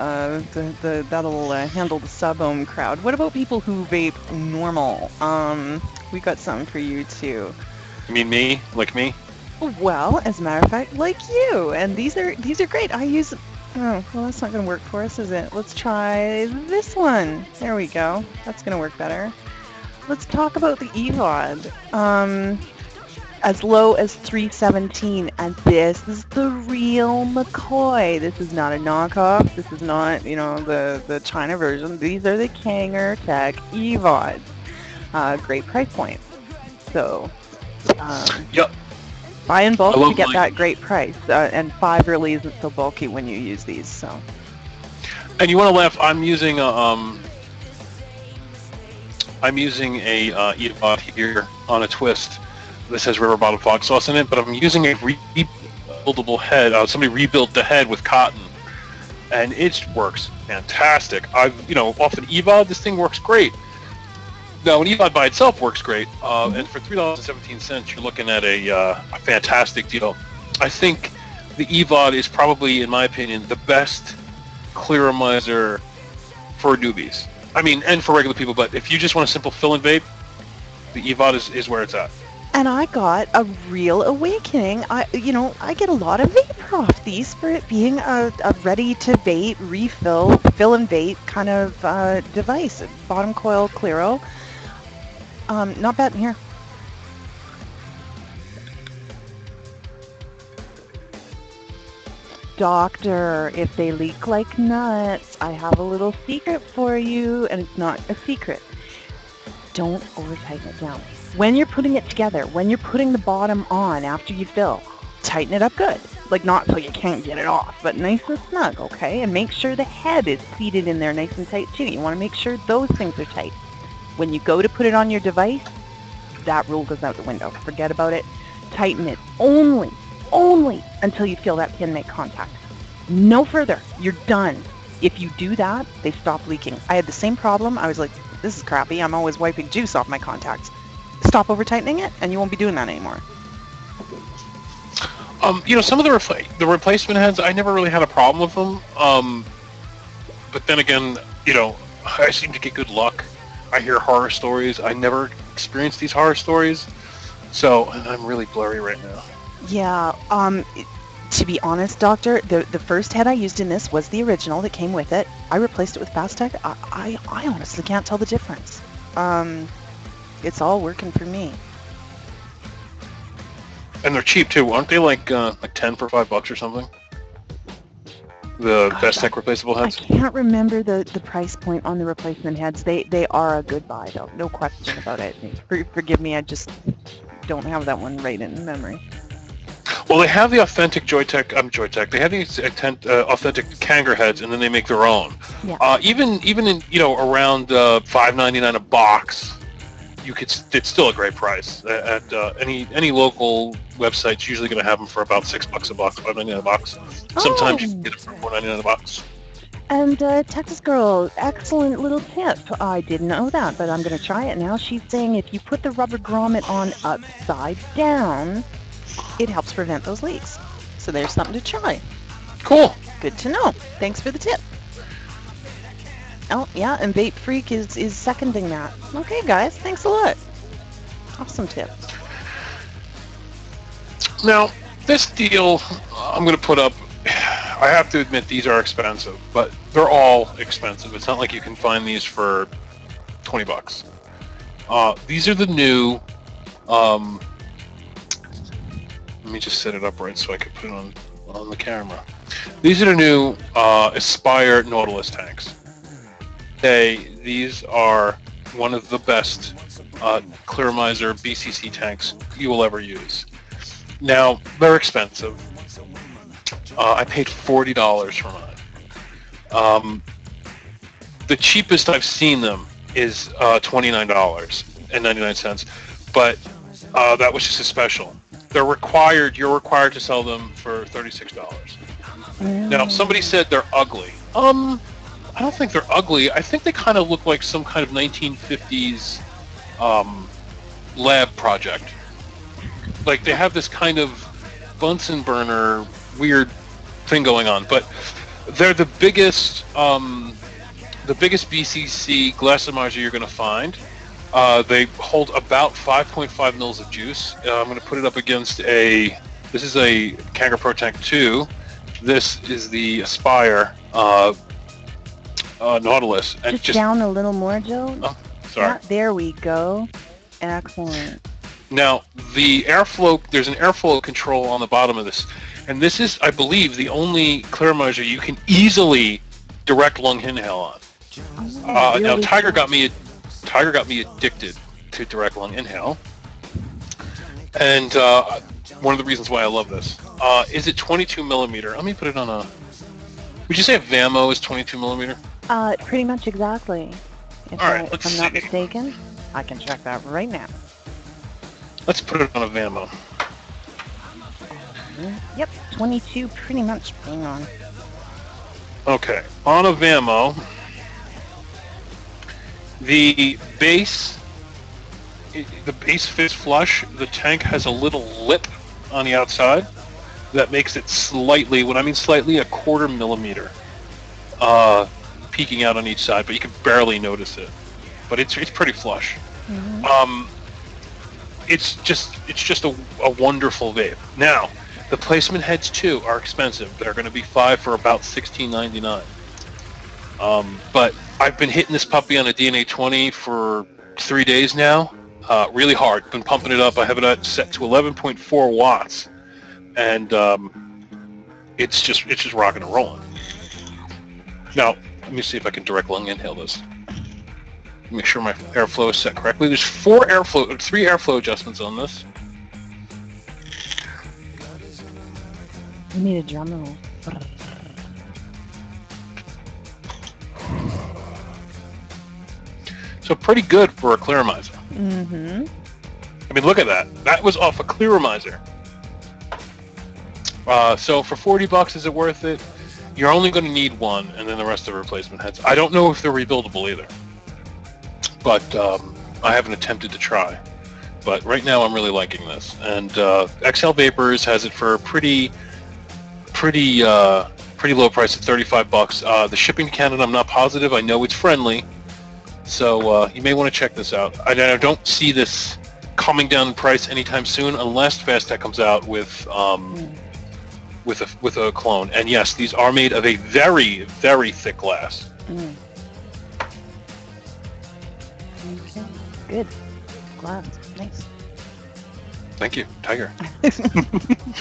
That'll handle the sub-ohm crowd. What about people who vape normal? We got something for you too. You mean me? Like me? Well, as a matter of fact, like you. And these are great. I use. Oh, well, that's not going to work for us, is it? Let's try this one. There we go. That's going to work better. Let's talk about the EVOD. As low as 317, and this is the real McCoy. This is not a knockoff. This is not, the China version. These are the Kanger Tech EVODs. Great price point. So, yep. Buy in bulk to get that great price, and 5 really isn't so bulky when you use these. So. And you want to laugh? I'm using a EVOD here on a twist. This has river bottle fog sauce in it, but I'm using a rebuildable head. Somebody rebuilt the head with cotton, and it works fantastic. Off an EVOD, this thing works great. Now, an EVOD by itself works great, and for $3.17, you're looking at a fantastic deal. I think the EVOD is probably, in my opinion, the best clearomizer for newbies. I mean, and for regular people, but if you just want a simple fill and vape, the EVOD is where it's at. And I got a real awakening. I get a lot of vapor off these for it being a ready-to-vape, refill, fill and vape kind of device. Bottom coil Clearo. Not bad in here. Doctor, if they leak like nuts, I have a little secret for you, and it's not a secret. Don't over-tighten it down. When you're putting it together, when you're putting the bottom on after you fill, tighten it up good. Like, not so you can't get it off, but nice and snug, okay? And make sure the head is seated in there nice and tight too. You want to make sure those things are tight. When you go to put it on your device, that rule goes out the window. Forget about it. Tighten it only until you feel that pin make contact. No further. You're done. If you do that, they stop leaking. I had the same problem. I was like, this is crappy. I'm always wiping juice off my contacts. Stop over tightening it, and you won't be doing that anymore. Some of the replacement heads, I never really had a problem with them. but then again, you know, I seem to get good luck. I hear horror stories. I never experienced these horror stories, so I'm really blurry right now. Yeah, to be honest, Doctor, the first head I used in this was the original that came with it. I replaced it with Fastech. I honestly can't tell the difference. It's all working for me. And they're cheap too, aren't they? Like 10 for $5 or something. The Fastech replaceable I heads. can't remember the price point on the replacement heads. They are a good buy though, no question about it. Forgive me, I just don't have that one right in memory. Well, they have the authentic Joytech. They have these authentic Kanger heads, and then they make their own. Yeah. Even in around $5.99 a box, it's still a great price. At any local website's usually going to have them for about $6 a box, $5.99 a box. Sometimes you can get it for $4.99 a box. And Texas Girl, excellent little tip. I didn't know that, but I'm going to try it now. She's saying if you put the rubber grommet on upside down, it helps prevent those leaks. So there's something to try. Cool. Good to know. Thanks for the tip. Oh, yeah, and Vape Freak is seconding that. Okay, guys, thanks a lot. Awesome tip. Now, this deal I'm going to put up, I have to admit these are expensive, but they're all expensive. It's not like you can find these for $20. These are the new, let me just set it up right so I can put it on the camera. These are the new Aspire Nautilus tanks. These are one of the best Clearmiser BCC tanks you will ever use. Now, they're expensive. I paid $40 for mine. The cheapest I've seen them is $29.99, but that was just a special. You're required to sell them for $36. Now, somebody said they're ugly. I don't think they're ugly. I think they kind of look like some kind of 1950s lab project. Like they have this kind of Bunsen burner weird thing going on, but they're the biggest BCC glasomizer you're going to find. They hold about 5.5 mils of juice. I'm going to put it up against this is a Kanger Pro Tank 2. This is the Aspire Nautilus. And just down a little more, Joe. Oh, sorry. Yeah, there we go. Excellent. Now, there's an airflow control on the bottom of this. And this is, I believe, the only Clearmiser you can easily direct lung inhale on. Really? Now, Tiger got me addicted to direct lung inhale, and one of the reasons why I love this is it 22 millimeter. Let me put it on a. Would you say a Vamo is 22 millimeter? Pretty much exactly. If I'm not mistaken, I can check that right now. Let's put it on a Vamo. Yep, 22, pretty much bang on. Okay, on a Vamo. The base fits flush. The tank has a little lip on the outside that makes it slightly, when I mean slightly, a quarter millimeter peeking out on each side, but you can barely notice it. But it's pretty flush. Mm-hmm. It's just a wonderful vape. Now, the placement heads too are expensive. They're going to be $5 for about $16.99. But I've been hitting this puppy on a DNA 20 for 3 days now, really hard. Been pumping it up. I have it set to 11.4 watts, and it's just rocking and rolling. Now, let me see if I can direct lung inhale this. Make sure my airflow is set correctly. There's 3 airflow adjustments on this. We need a drum roll. So pretty good for a Clearmiser. Mm-hmm. I mean, look at that. That was off a Clearmiser. So for $40, is it worth it? You're only going to need one, and then the rest of the replacement heads. I don't know if they're rebuildable either, but I haven't attempted to try. But right now, I'm really liking this. And XL Vapors has it for pretty Pretty low price at $35. The shipping to Canada, I'm not positive. I know it's friendly, so you may want to check this out. I don't see this coming down in price anytime soon, unless Fastech comes out with a clone. And yes, these are made of a very, very thick glass. Mm. Okay. Good. Glass. Nice. Thank you, Tiger.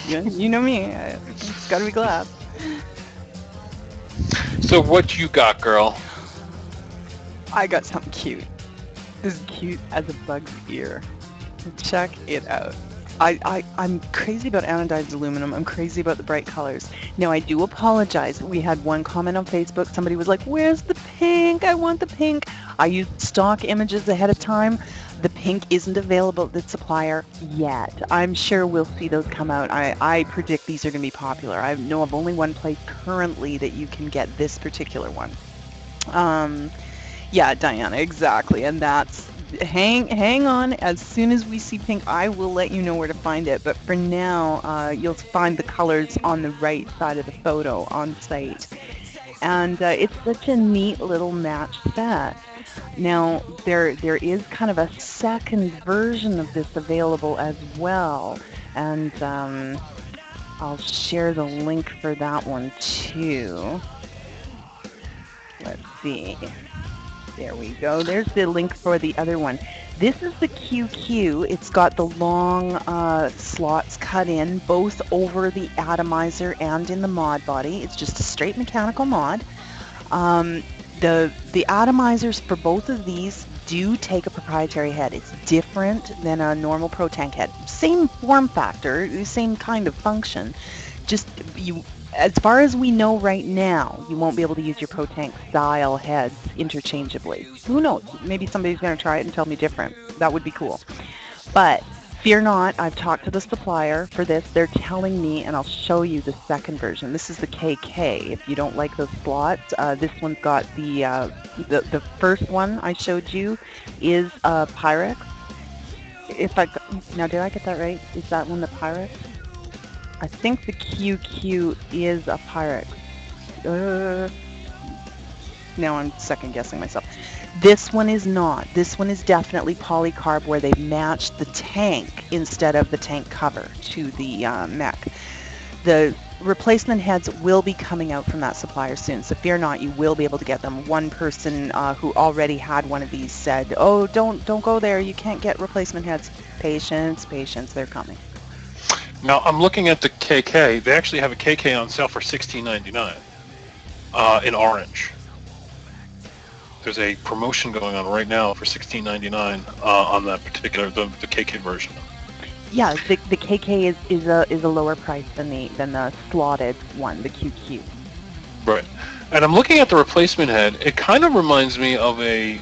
You know me. It's got to be glass. So what you got, girl? I got something cute. As cute as a bug's ear. Check it out. I'm crazy about anodized aluminum. I'm crazy about the bright colors. Now, I do apologize. We had one comment on Facebook. Somebody was like, where's the pink? I want the pink. I used stock images ahead of time. The pink isn't available at the supplier yet. I'm sure we'll see those come out. I predict these are going to be popular. I know of only one place currently that you can get this particular one. Yeah, Diana, exactly. And that's, hang on. As soon as we see pink, I will let you know where to find it. But for now, you'll find the colors on the right side of the photo on site. And it's such a neat little match set. Now, there is kind of a second version of this available as well. And I'll share the link for that one too. Let's see. There we go. There's the link for the other one. This is the QQ. It's got the long slots cut in, both over the atomizer and in the mod body. It's just a straight mechanical mod. The atomizers for both of these do take a proprietary head. It's different than a normal Pro Tank head. Same form factor, same kind of function. Just as far as we know right now, you won't be able to use your Pro Tank style heads interchangeably. Who knows? Maybe somebody's going to try it and tell me different. That would be cool. But fear not, I've talked to the supplier for this. They're telling me, and I'll show you the second version. This is the KK. If you don't like those slots, this one's got the first one I showed you is Pyrex. Now, did I get that right? Is that one the Pyrex? I think the QQ is a Pyrex. Now I'm second guessing myself. This one is not. This one is definitely polycarb, where they've matched the tank instead of the tank cover to the mech. The replacement heads will be coming out from that supplier soon, so fear not, you will be able to get them. One person who already had one of these said, oh, don't go there, you can't get replacement heads. Patience, they're coming. Now, I'm looking at the KK. They actually have a KK on sale for $16.99 in orange. There's a promotion going on right now for $16.99 on that particular, the KK version. Yeah, the KK is a lower price than the slotted one, the QQ. Right. And I'm looking at the replacement head. It kind of reminds me of if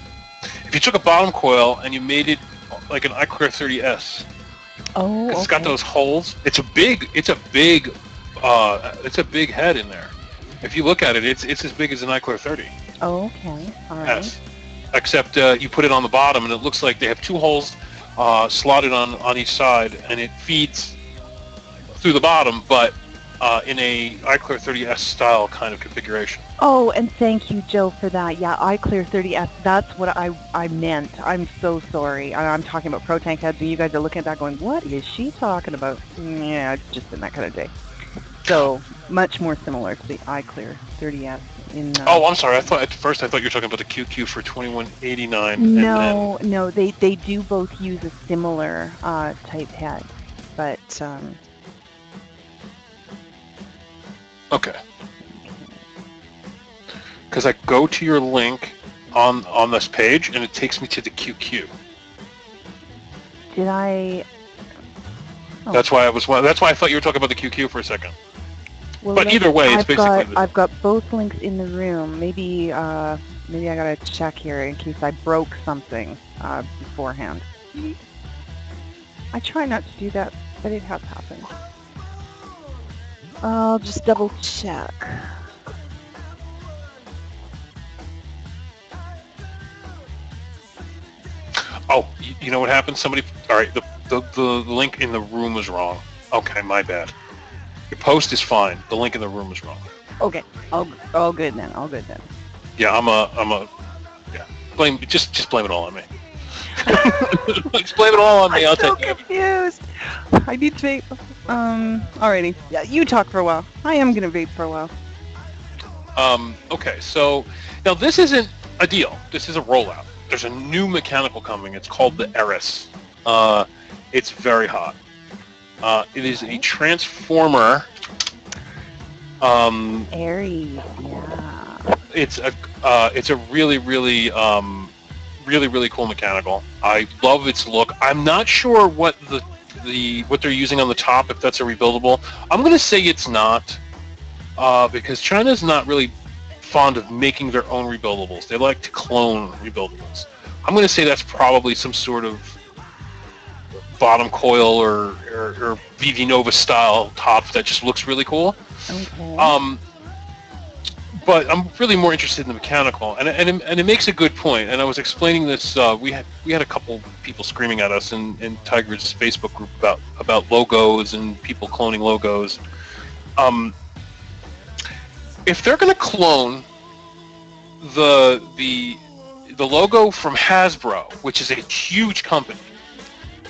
you took a bottom coil and you made it like an iClear 30S. Oh, okay. It's got those holes. It's a big head in there. If you look at it, it's as big as an iClear 30. Oh, okay. All right. Yes. Except you put it on the bottom, and it looks like they have two holes slotted on each side, and it feeds through the bottom, but in a iClear 30S style kind of configuration. Oh, and thank you, Joe, for that. Yeah, iClear 30S, that's what I meant. I'm so sorry. I'm talking about Pro Tank heads, and you guys are looking at that going, what is she talking about? Yeah, it's just been that kind of day. So, much more similar to the iClear 30S. Oh, I'm sorry. At first I thought you were talking about the QQ for $21.89. No, they do both use a similar type head, but okay. Because I go to your link on this page, and it takes me to the QQ. Did I? Oh. That's why I thought you were talking about the QQ for a second. Well, but either way, it's basically. I've got both links in the room. Maybe I gotta check here in case I broke something beforehand. I try not to do that, but it has happened. I'll just double check. Oh, you know what happened? All right, the link in the room was wrong. Okay, my bad. Your post is fine. The link in the room is wrong. Okay. All good then. All good then. Yeah, yeah. Just blame it all on me. Just blame it all on me. I'm I'll so take it. confused. I need to vape. Alrighty. Yeah, you talk for a while. I am gonna vape for a while. Okay, so now this isn't a deal. This is a rollout. There's a new mechanical coming. It's called the Eris. It's very hot. It is a transformer. Aries. Yeah. It's a really really cool mechanical. I love its look. I'm not sure what what they're using on the top, if that's a rebuildable. I'm going to say it's not, because China's not really fond of making their own rebuildables. They like to clone rebuildables. I'm going to say that's probably some sort of bottom coil or VV Nova style top that just looks really cool. Okay. But I'm really more interested in the mechanical, and it makes a good point. And I was explaining this. We had a couple people screaming at us in Tiger's Facebook group about logos and people cloning logos. If they're going to clone the logo from Hasbro, which is a huge company,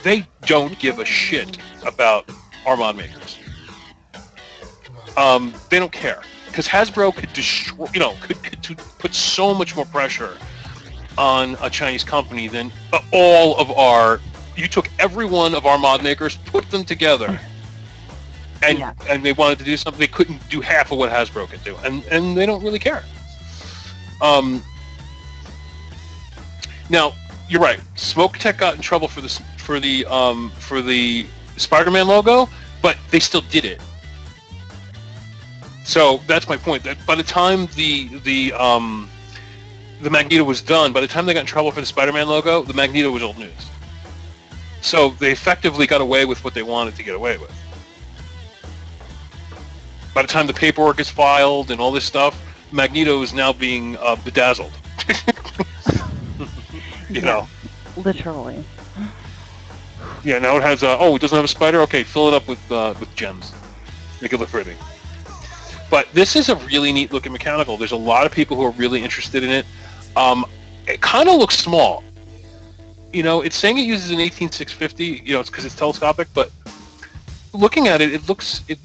they don't give a shit about our mod makers. They don't care. Because Hasbro could destroy, could put so much more pressure on a Chinese company than all of our. You took every one of our mod makers, put them together, and they wanted to do something. They couldn't do half of what Hasbro could do, and they don't really care. Now you're right. Smoke Tech got in trouble for the Spider-Man logo, but they still did it. So that's my point. That by the time the Magneto was done, by the time they got in trouble for the Spider-Man logo, the Magneto was old news. So they effectively got away with what they wanted to get away with. By the time the paperwork is filed and all this stuff, Magneto is now being bedazzled. you know. Literally. Yeah. Now it has. It doesn't have a spider. Okay, fill it up with gems. Make it look pretty. But this is a really neat looking mechanical. There's a lot of people who are really interested in it. It kind of looks small. It's saying it uses an 18650. It's because it's telescopic. But looking at it, it looks. If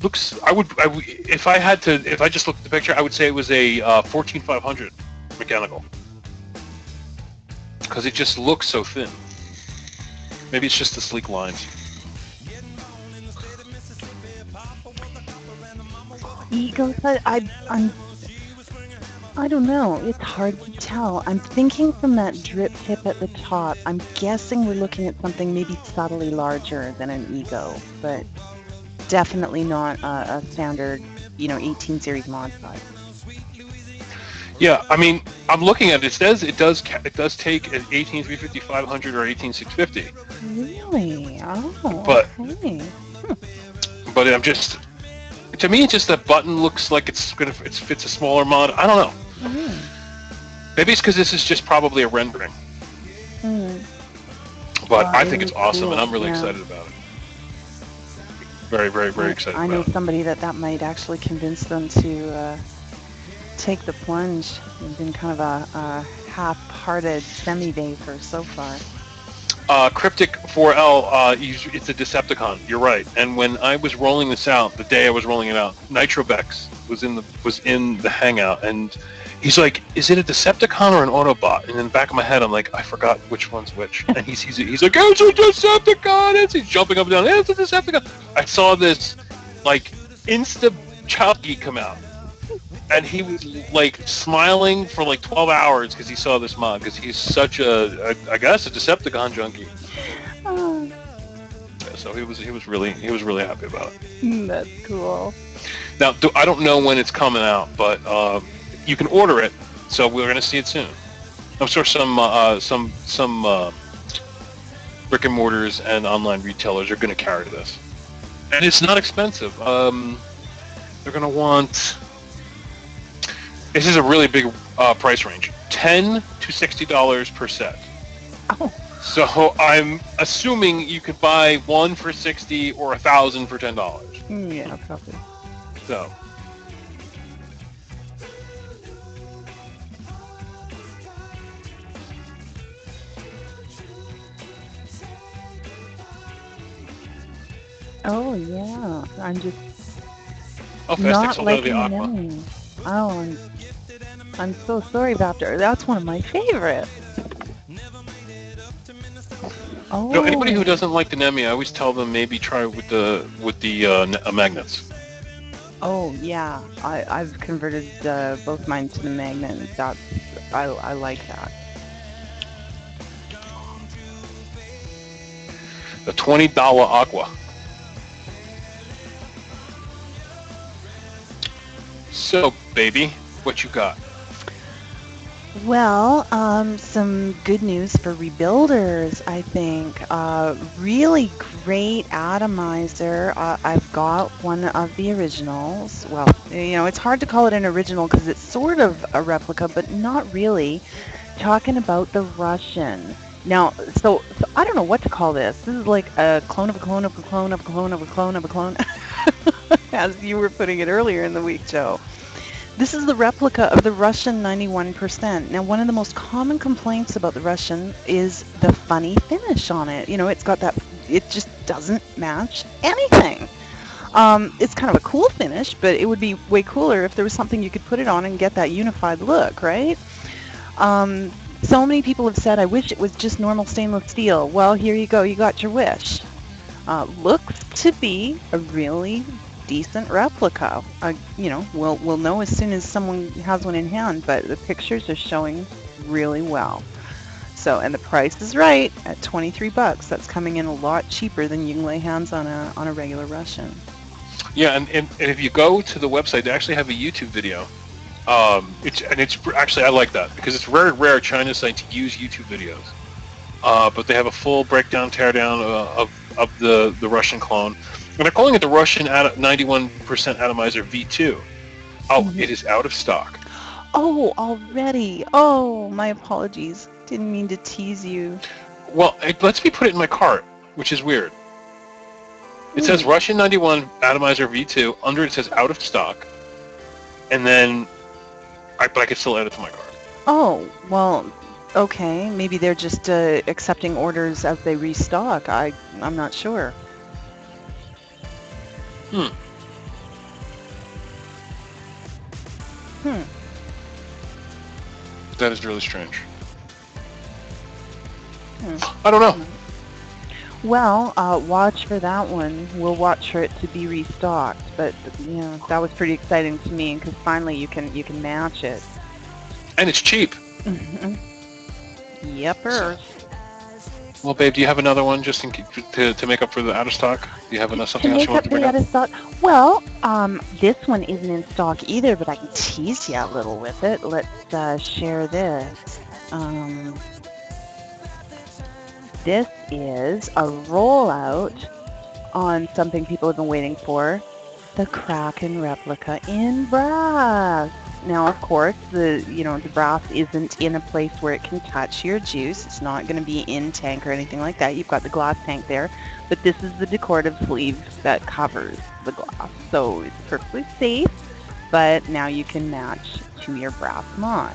I just looked at the picture, I would say it was a 14500 mechanical. Because it just looks so thin. Maybe it's just the sleek lines. Ego, I don't know. It's hard to tell. I'm thinking from that drip tip at the top, I'm guessing we're looking at something maybe subtly larger than an Ego, but definitely not a standard, 18 series mod size. Yeah, I mean, I'm looking at it. It says it does take an 18350, 500, or 18650. Really? Oh. But okay. But I'm just. To me, it's just that button looks like it fits a smaller mod. I don't know. Mm-hmm. Maybe it's because this is just probably a rendering. But I think it's awesome, and I'm really excited about it. Very, very, very excited. I know somebody that might actually convince them to take the plunge. They've been kind of a half-hearted semi-vapor so far. Cryptic 4L, it's a Decepticon. You're right. And when I was rolling this out, the day I was rolling it out, Nitrobex was in the hangout, and he's like, "Is it a Decepticon or an Autobot?" And in the back of my head, I'm like, "I forgot which one's which." And he's like, "It's a Decepticon!" He's jumping up and down. It's a Decepticon. I saw this like Insta Child Geek come out. And he was like smiling for like 12 hours because he saw this mod, because he's such I guess a Decepticon junkie. Yeah, so he was really happy about it. That's cool. Now I don't know when it's coming out, but you can order it, so we're gonna see it soon. I'm sure some brick and mortars and online retailers are gonna carry this, and it's not expensive. They're gonna want. This is a really big price range, $10 to $60 per set. Oh. So I'm assuming you could buy one for $60 or $1,000 for $10. Yeah, probably. So Oh yeah, I'm just Oh, Fastech not sold out of the liking Aqua. Nemi. Oh, I'm so sorry, Vaptor. That's one of my favorites. You know, anybody who Oh, doesn't like the Nemi, I always tell them maybe try with the magnets. oh yeah. I've converted both mine to the magnet. And I like that. The $20 Aqua. So, baby, what you got? Well, some good news for rebuilders, I think. Really great atomizer. I've got one of the originals. Well, it's hard to call it an original because it's sort of a replica, but not really. Talking about the Russian. Now, so I don't know what to call this. This is like a clone of a clone of a clone of a clone of a clone of a clone, as you were putting it earlier in the week, Joe. This is the replica of the Russian 91%. Now, one of the most common complaints about the Russian is the funny finish on it. It's got that, it just doesn't match anything. It's kind of a cool finish, but it would be way cooler if there was something you could put it on and get that unified look, right? So many people have said, I wish it was just normal stainless steel. Well, here you go. You got your wish. Looks to be a really decent replica. We'll know as soon as someone has one in hand, but the pictures are showing really well. So, and the price is right at $23. That's coming in a lot cheaper than you can lay hands on a regular Russian. Yeah, and if you go to the website, they actually have a YouTube video. It's actually, I like that because it's very rare China's site to use YouTube videos. But they have a full breakdown, teardown of the Russian clone. And they're calling it the Russian 91% atomizer V2. Oh, it is out of stock. Oh, already. Oh, my apologies. Didn't mean to tease you. Well, it lets me put it in my cart, which is weird. It says Russian 91 atomizer V2. Under it says out of stock. And then, but I could still add it to my cart. Oh, well, okay. Maybe they're just accepting orders as they restock. I'm not sure. That is really strange. I don't know. Well, watch for that one. We'll watch for it to be restocked. But yeah, that was pretty exciting to me because finally you can match it. And it's cheap. Yepers. Well, babe, do you have another one just to make up for the out of stock? Do you have something else you want to bring up? Out of stock? Well, this one isn't in stock either, but I can tease you a little with it. Let's share this. This is a rollout on something people have been waiting for, the Kraken replica in brass. Now, of course, the brass isn't in a place where it can touch your juice. It's not going to be in tank or anything like that. You've got the glass tank there, but this is the decorative sleeve that covers the glass. So it's perfectly safe, but now you can match to your brass mod.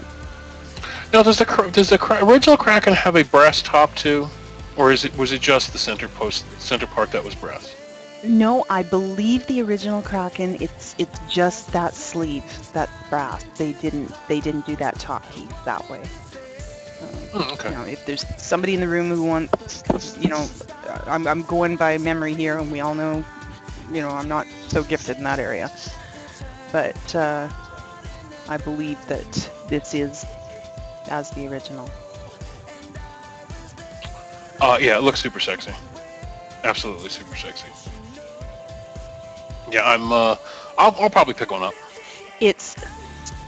Now, does the original Kraken have a brass top too, or was it just the center part that was brass? No, I believe the original Kraken. It's just that sleeve that's brass. They didn't do that top piece that way. Okay. If there's somebody in the room who wants, I'm going by memory here, and we all know, I'm not so gifted in that area. But I believe that this is as the original. Yeah, it looks super sexy. Absolutely super sexy. Yeah, I'll probably pick one up. It's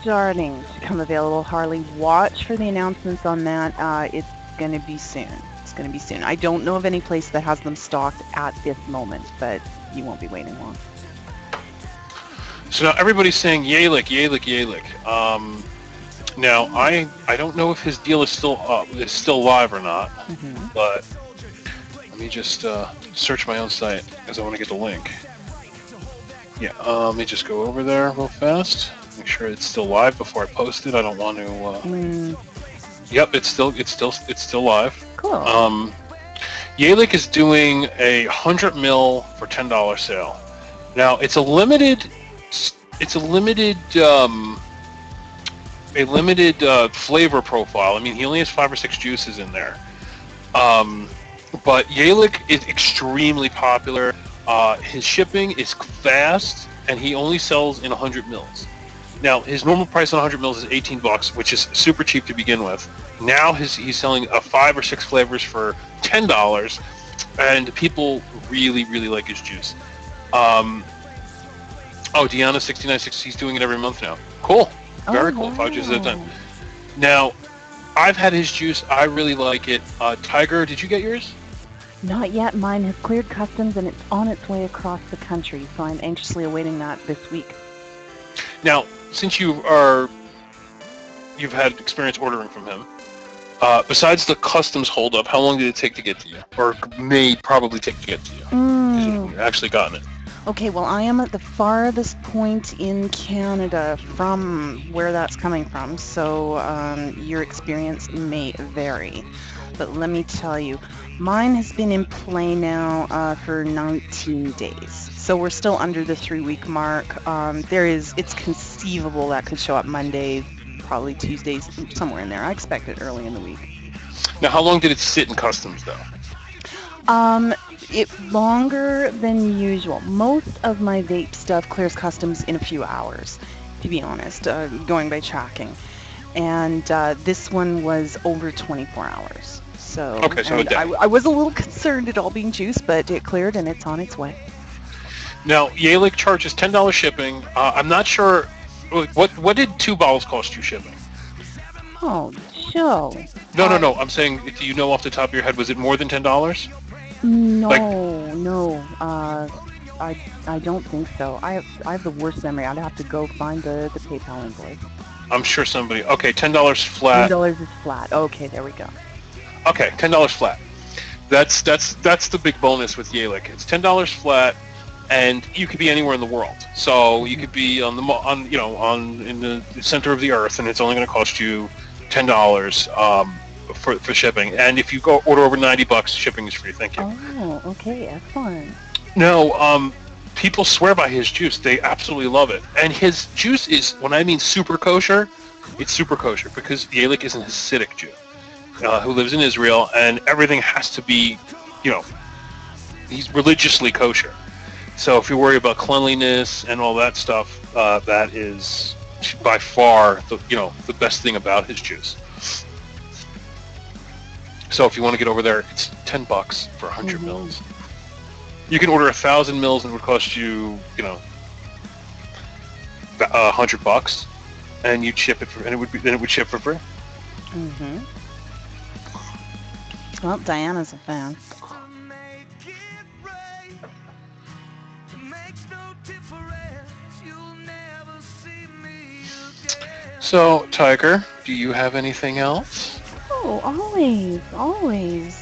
starting to come available, Harley. Watch for the announcements on that. It's going to be soon. It's going to be soon. I don't know of any place that has them stocked at this moment, but you won't be waiting long. So now everybody's saying Yalik, Yalik, Yalik. Now I don't know if his deal is still live or not, but let me just search my own site because I want to get the link. Yeah, let me just go over there real fast. Make sure it's still live before I post it. I don't want to. Yep, it's still live. Cool. Yalik is doing a 100 mil for $10 sale. Now it's a limited flavor profile. I mean, he only has 5 or 6 juices in there. But Yalik is extremely popular. His shipping is fast, and he only sells in 100 mils. Now, his normal price on 100 mils is $18, which is super cheap to begin with. Now he's selling 5 or 6 flavors for $10, and people really, really like his juice. Deanna 6960, he's doing it every month now. Cool. Very cool. 5 juices at a time. Now, I've had his juice. I really like it. Tiger, did you get yours? Not yet. Mine has cleared customs and it's on its way across the country, so I'm anxiously awaiting that this week. Now, since you've had experience ordering from him, besides the customs holdup, how long did it take to get to you? Or may probably take to get to you? You've actually gotten it. Okay, well, I am at the farthest point in Canada from where that's coming from, so your experience may vary. But let me tell you, mine has been in play now for 19 days. So we're still under the 3-week mark. It's conceivable that could show up Monday, probably Tuesdays, somewhere in there. I expect it early in the week. Now, how long did it sit in customs, though? It's longer than usual. Most of my vape stuff clears customs in a few hours, to be honest, going by tracking. And this one was over 24 hours. So, okay, so I was a little concerned it all being juice, but it cleared and it's on its way. Now, Yalik charges $10 shipping. I'm not sure, what did 2 bottles cost you shipping? Oh, Joe. No. I'm saying, do you know off the top of your head, was it more than $10? No. I don't think so. I have the worst memory. I'd have to go find the PayPal invoice. I'm sure somebody. Okay, $10 flat. $10 is flat. Okay, there we go. Okay, $10 flat. That's the big bonus with Yalik. It's $10 flat, and you could be anywhere in the world. So you could be in the center of the earth, and it's only going to cost you $10 for shipping. And if you go order over $90, shipping is free. Thank you. Oh, okay, excellent. No, people swear by his juice. They absolutely love it. And his juice is, when I mean super kosher, it's super kosher because Yalik is an Hasidic Jew who lives in Israel, and everything has to be, he's religiously kosher. So if you worry about cleanliness and all that stuff, that is by far the best thing about his juice. So if you want to get over there, it's $10 for 100 mils. You can order 1,000 mils and it would cost you, $100, and you'd ship it it would ship for free. Well, Diana's a fan. So, Tiger, do you have anything else? Oh, always.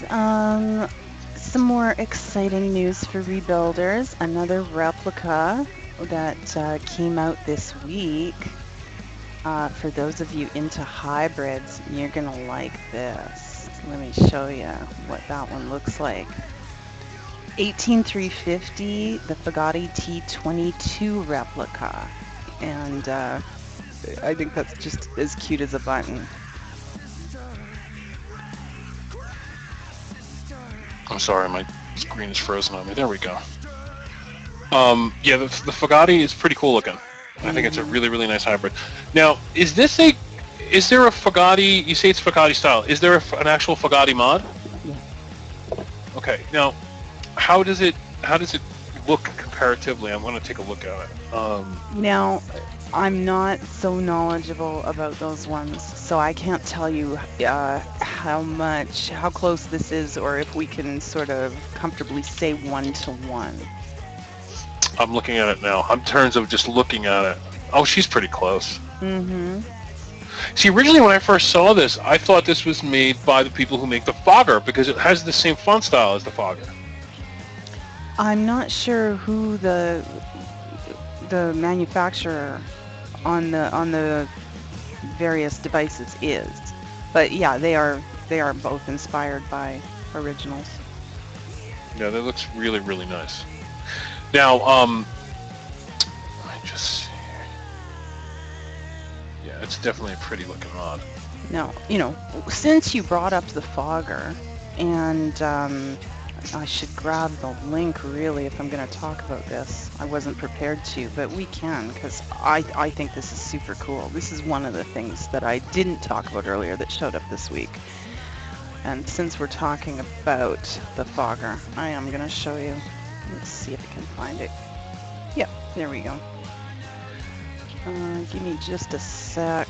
Some more exciting news for rebuilders. Another replica that came out this week. For those of you into hybrids, you're gonna like this. Let me show you what that one looks like. 18350, the Fagati T22 replica, and I think that's just as cute as a button. I'm sorry, my screen is frozen on me. There we go. Yeah, the Fagati is pretty cool looking. I think it's a really, really nice hybrid. Now, is there a Fagati? You say it's Fagati style. Is there an actual Fagati mod? Yeah. Okay. Now, how does it look comparatively? I want to take a look at it. Now, I'm not so knowledgeable about those ones, so I can't tell you how close this is, or if we can sort of comfortably say 1-to-1. I'm looking at it now. In terms of just looking at it, oh, she's pretty close. See, originally when I first saw this, I thought this was made by the people who make the Fogger because it has the same font style as the Fogger. I'm not sure who the manufacturer on the various devices is, but yeah, they are both inspired by originals. Yeah, that looks really, really nice. Now, I just see here. Yeah, it's definitely a pretty looking rod. Now, since you brought up the fogger, and I should grab the link really if I'm going to talk about this. I wasn't prepared to, but we can, because I think this is super cool. This is one of the things that I didn't talk about earlier that showed up this week. And since we're talking about the fogger, I am going to show you. Let's see if I can find it. Yep, there we go. Give me just a sec.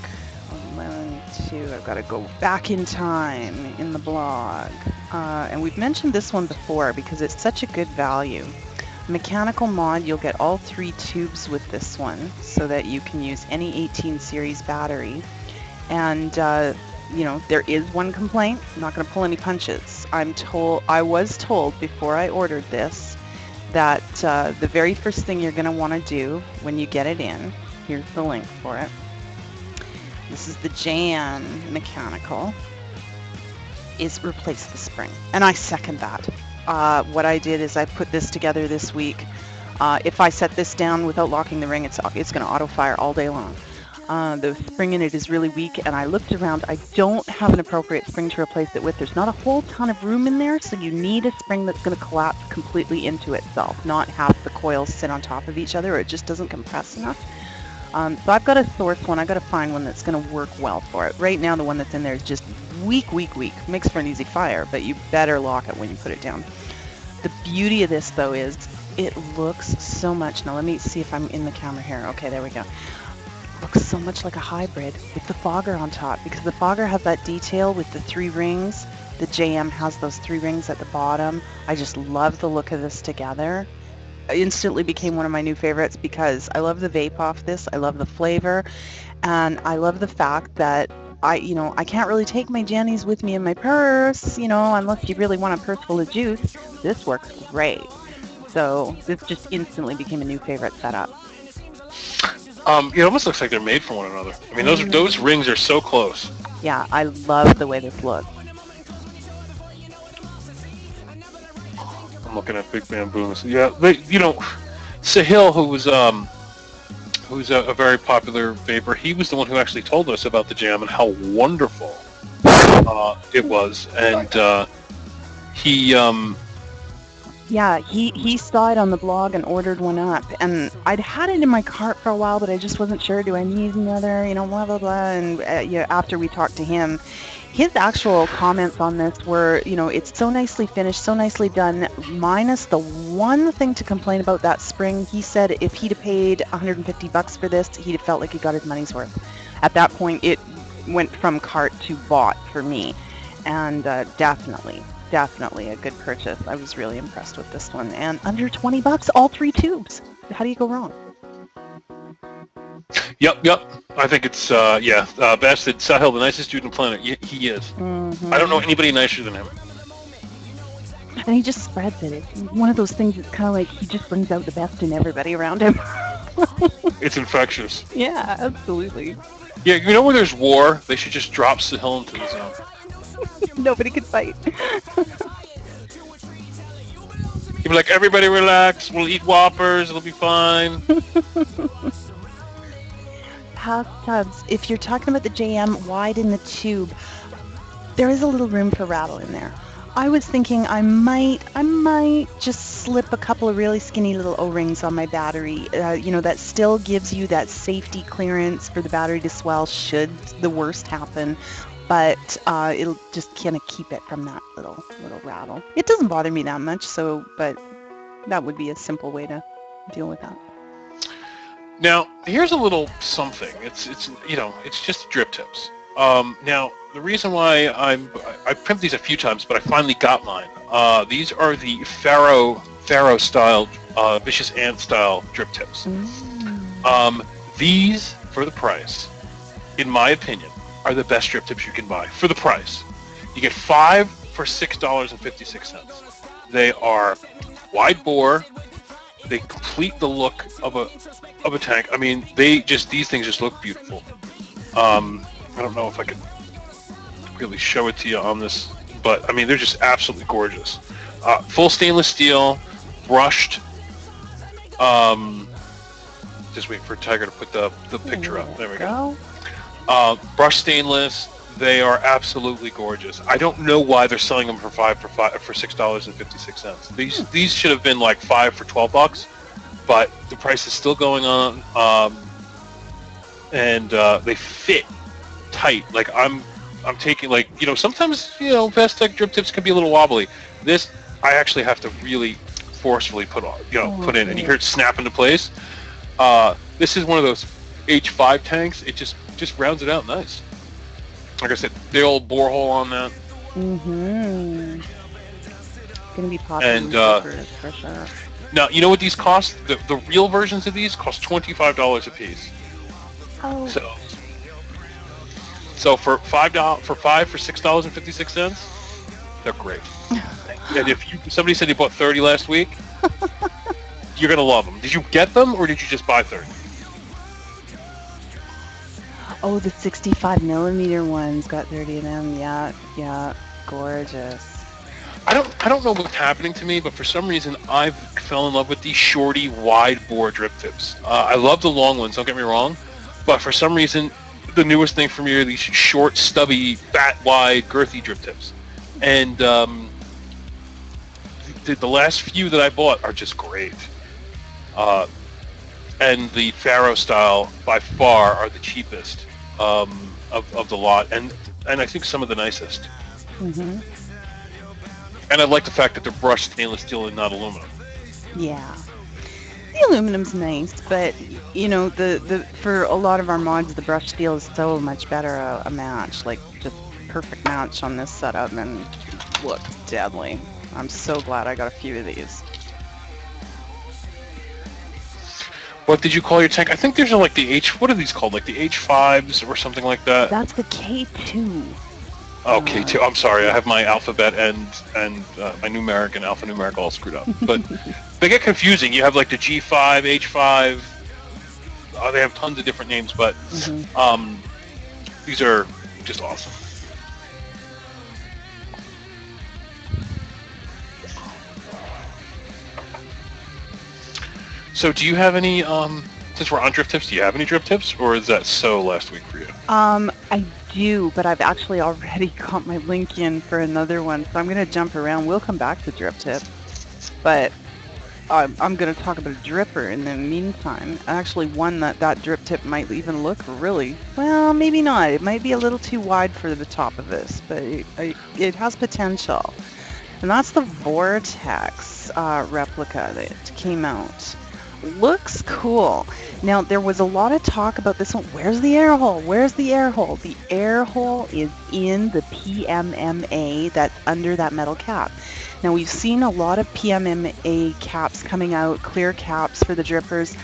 11, 2, I've got to go back in time in the blog. And we've mentioned this one before because it's such a good value. Mechanical mod, you'll get all 3 tubes with this one so that you can use any 18 series battery. And there is one complaint. I'm not going to pull any punches. I was told before I ordered this that the very first thing you're going to want to do when you get it in, here's the link for it. This is the JM mechanical, is replace the spring. And I second that. What I did is I put this together this week. If I set this down without locking the ring, it's going to auto fire all day long. The spring in it is really weak, and I looked around. I don't have an appropriate spring to replace it with. There's not a whole ton of room in there, so you need a spring that's going to collapse completely into itself, not have the coils sit on top of each other, or it just doesn't compress enough. So I've got to source one. I've got to find one that's going to work well for it. Right now, the one that's in there is just weak. Makes for an easy fire, but you better lock it when you put it down. The beauty of this, though, is it looks so much. Now, let me see if I'm in the camera here. Okay, there we go. Looks so much like a hybrid with the fogger on top, because the fogger has that detail with the 3 rings. The JM has those 3 rings at the bottom. I just love the look of this together. Instantly became one of my new favorites because I love the vape off this. I love the flavor, and I love the fact that I can't really take my Jennies with me in my purse, unless you really want a purse full of juice. This works great. So this just instantly became a new favorite setup. It almost looks like they're made for one another. I mean, those rings are so close. Yeah, I love the way this looks. I'm looking at Big Bamboos. Yeah, Sahil, who's a very popular vapor, he was the one who actually told us about the jam and how wonderful it was, and he saw it on the blog and ordered one up, and I'd had it in my cart for a while, but I just wasn't sure, do I need another, blah blah blah. And after we talked to him, his actual comments on this were, it's so nicely finished, so nicely done, minus the one thing to complain about, that spring. He said if he'd have paid $150 for this, he'd have felt like he got his money's worth. At that point, it went from cart to bought for me, and definitely a good purchase. I was really impressed with this one, and under $20, all 3 tubes. How do you go wrong? Yep. I think it's Bastard Sahil, the nicest dude on the planet. He is. Mm-hmm. I don't know anybody nicer than him. And he just spreads it. It's one of those things that's kind of like he just brings out the best in everybody around him. It's infectious. Yeah, absolutely. Yeah, where there's war, they should just drop Sahil into the zone. Nobody could fight. He'd be like, everybody relax, we'll eat Whoppers, it'll be fine. Bathtubs. If you're talking about the JM wide in the tube, there is a little room for rattle in there. I was thinking I might just slip a couple of really skinny little O-rings on my battery. That still gives you that safety clearance for the battery to swell should the worst happen. But it'll just kind of keep it from that little rattle. It doesn't bother me that much, but that would be a simple way to deal with that. Now, here's a little something. It's just drip tips. Now, the reason why I pimped these a few times, but I finally got mine. These are the Pharaoh style, Vicious Ant style drip tips. These, for the price, in my opinion, are the best drip tips you can buy for the price. You get 5 for $6.56. They are wide bore. They complete the look of a tank. I mean, these things just look beautiful. I don't know if I could really show it to you on this, but I mean, they're just absolutely gorgeous. Full stainless steel, brushed. Just wait for Tiger to put the picture up. There we go. Brushed stainless. They are absolutely gorgeous. I don't know why they're selling them for $6.56. These should have been like $5 for $12, but the price is still going on. And they fit tight. Like I'm taking, like, you know, sometimes, you know, Vestec drip tips can be a little wobbly. This I actually have to really forcefully put in, and you hear it snap into place. This is one of those H5 tanks. It just rounds it out nice. Like I said, the old borehole on that. Mm-hmm. Gonna be popular. And for sure. now, you know what these cost? The real versions of these cost $25 a piece. Oh. So for $6.56, they're great. And if somebody said you bought 30 last week, you're gonna love them. Did you get them, or did you just buy 30? Oh, the 65 millimeter ones got 30 of them. Yeah, gorgeous. I don't know what's happening to me, but for some reason I've fell in love with these shorty, wide bore drip tips. I love the long ones. Don't get me wrong, but for some reason the newest thing for me are these short, stubby, fat, wide, girthy drip tips. And the last few that I bought are just great. And the Faro style by far are the cheapest of the lot, and I think some of the nicest. Mm-hmm. And I like the fact that they're brushed stainless steel and not aluminum. Yeah, the aluminum's nice, but you know, the for a lot of our mods, the brushed steel is so much better a match, like just perfect match on this setup, and looks deadly. I'm so glad I got a few of these. What did you call your tank? I think there's like the what are these called? Like the H5s or something like that? That's the K2. Oh, K2. I'm sorry. I have my alphabet and my numeric and alphanumeric all screwed up. But they get confusing. You have like the G5, H5. They have tons of different names, but these are just awesome. So do you have any, since we're on drip tips, do you have any drip tips, or is that so last week for you? I do, but I've actually already got my link in for another one, so I'm going to jump around. We'll come back to drip tip, but I'm going to talk about a dripper in the meantime. Actually, one that drip tip might even look really, well, maybe not. It might be a little too wide for the top of this, but it has potential. And that's the Vortex replica that came out. Looks cool. Now, there was a lot of talk about this one. Where's the air hole? Where's the air hole? The air hole is in the PMMA that's under that metal cap. Now, we've seen a lot of PMMA caps coming out, clear caps for the drippers.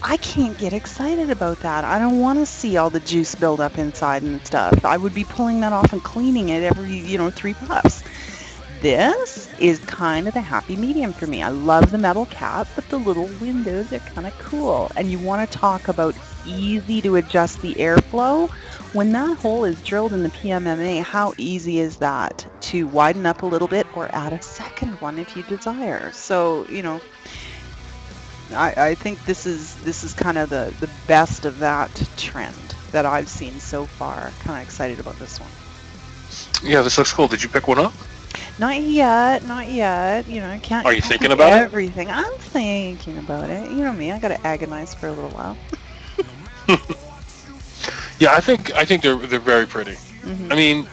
I can't get excited about that. I don't want to see all the juice build up inside and stuff. I would be pulling that off and cleaning it every, 3 puffs. This is kind of the happy medium for me. I love the metal cap, but the little windows are kind of cool. And you want to talk about easy to adjust the airflow. When that hole is drilled in the PMMA, how easy is that to widen up a little bit or add a second one if you desire? So, I think this is kind of the best of that trend that I've seen so far. Kind of excited about this one. Yeah, this looks cool. Did you pick one up? Not yet. I can't. Are you thinking about everything? I'm thinking about it. You know me. I got to agonize for a little while. Yeah, I think they're very pretty. Mm-hmm. I mean,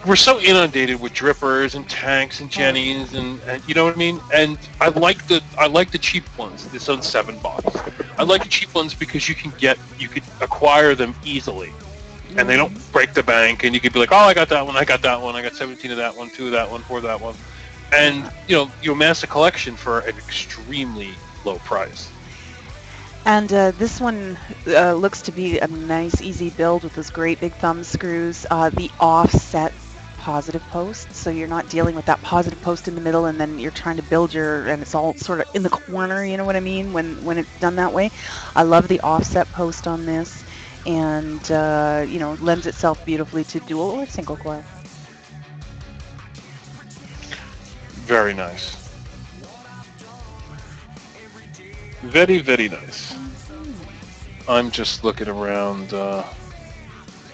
we're so inundated with drippers and tanks and jennies and you know what I mean. And I like the cheap ones. This one's $7. I like the cheap ones because you could acquire them easily. And they don't break the bank, and you could be like, oh, I got that one, I got 17 of that one, 2 of that one, 4 of that one. And, you amass a collection for an extremely low price. And this one looks to be a nice, easy build with those great big thumb screws. The offset positive post, so you're not dealing with that positive post in the middle, and then you're trying to build and it's all sort of in the corner, you know what I mean, when it's done that way. I love the offset post on this. And, lends itself beautifully to dual or single coil. Very nice. Very, very nice. I'm just looking around,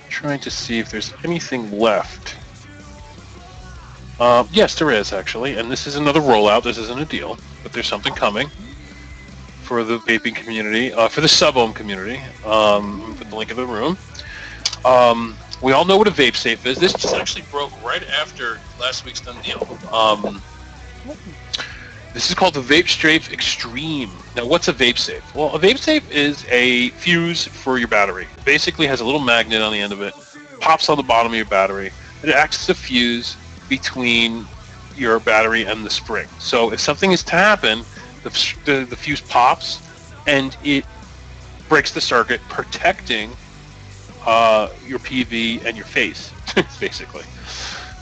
trying to see if there's anything left. Yes, there is, actually, and this is another rollout. This isn't a deal, but there's something coming for the vaping community, for the sub-ohm community. Put the link in the room. We all know what a vape safe is. This just actually broke right after last week's done deal. This is called the VapeStrong Extreme. Now, what's a vape safe? Well, a vape safe is a fuse for your battery. It basically has a little magnet on the end of it, pops on the bottom of your battery, and it acts as a fuse between your battery and the spring. So if something is to happen, the fuse pops, and it breaks the circuit, protecting your PV and your face, basically.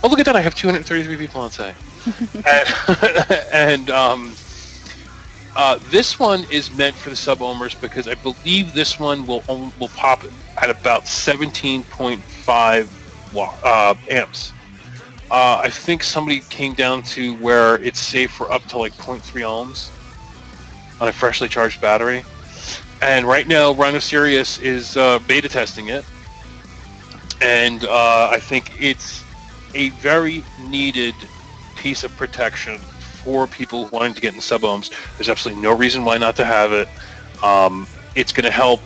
Oh, look at that! I have 233 people on site. and this one is meant for the sub-ohmers because I believe this one will pop at about 17.5 amps. I think somebody came down to where it's safe for up to like 0.3 ohms on a freshly charged battery. And right now, Rhino Sirius is beta testing it, and I think it's a very needed piece of protection for people wanting to get in sub-ohms. There's absolutely no reason why not to have it. It's going to help,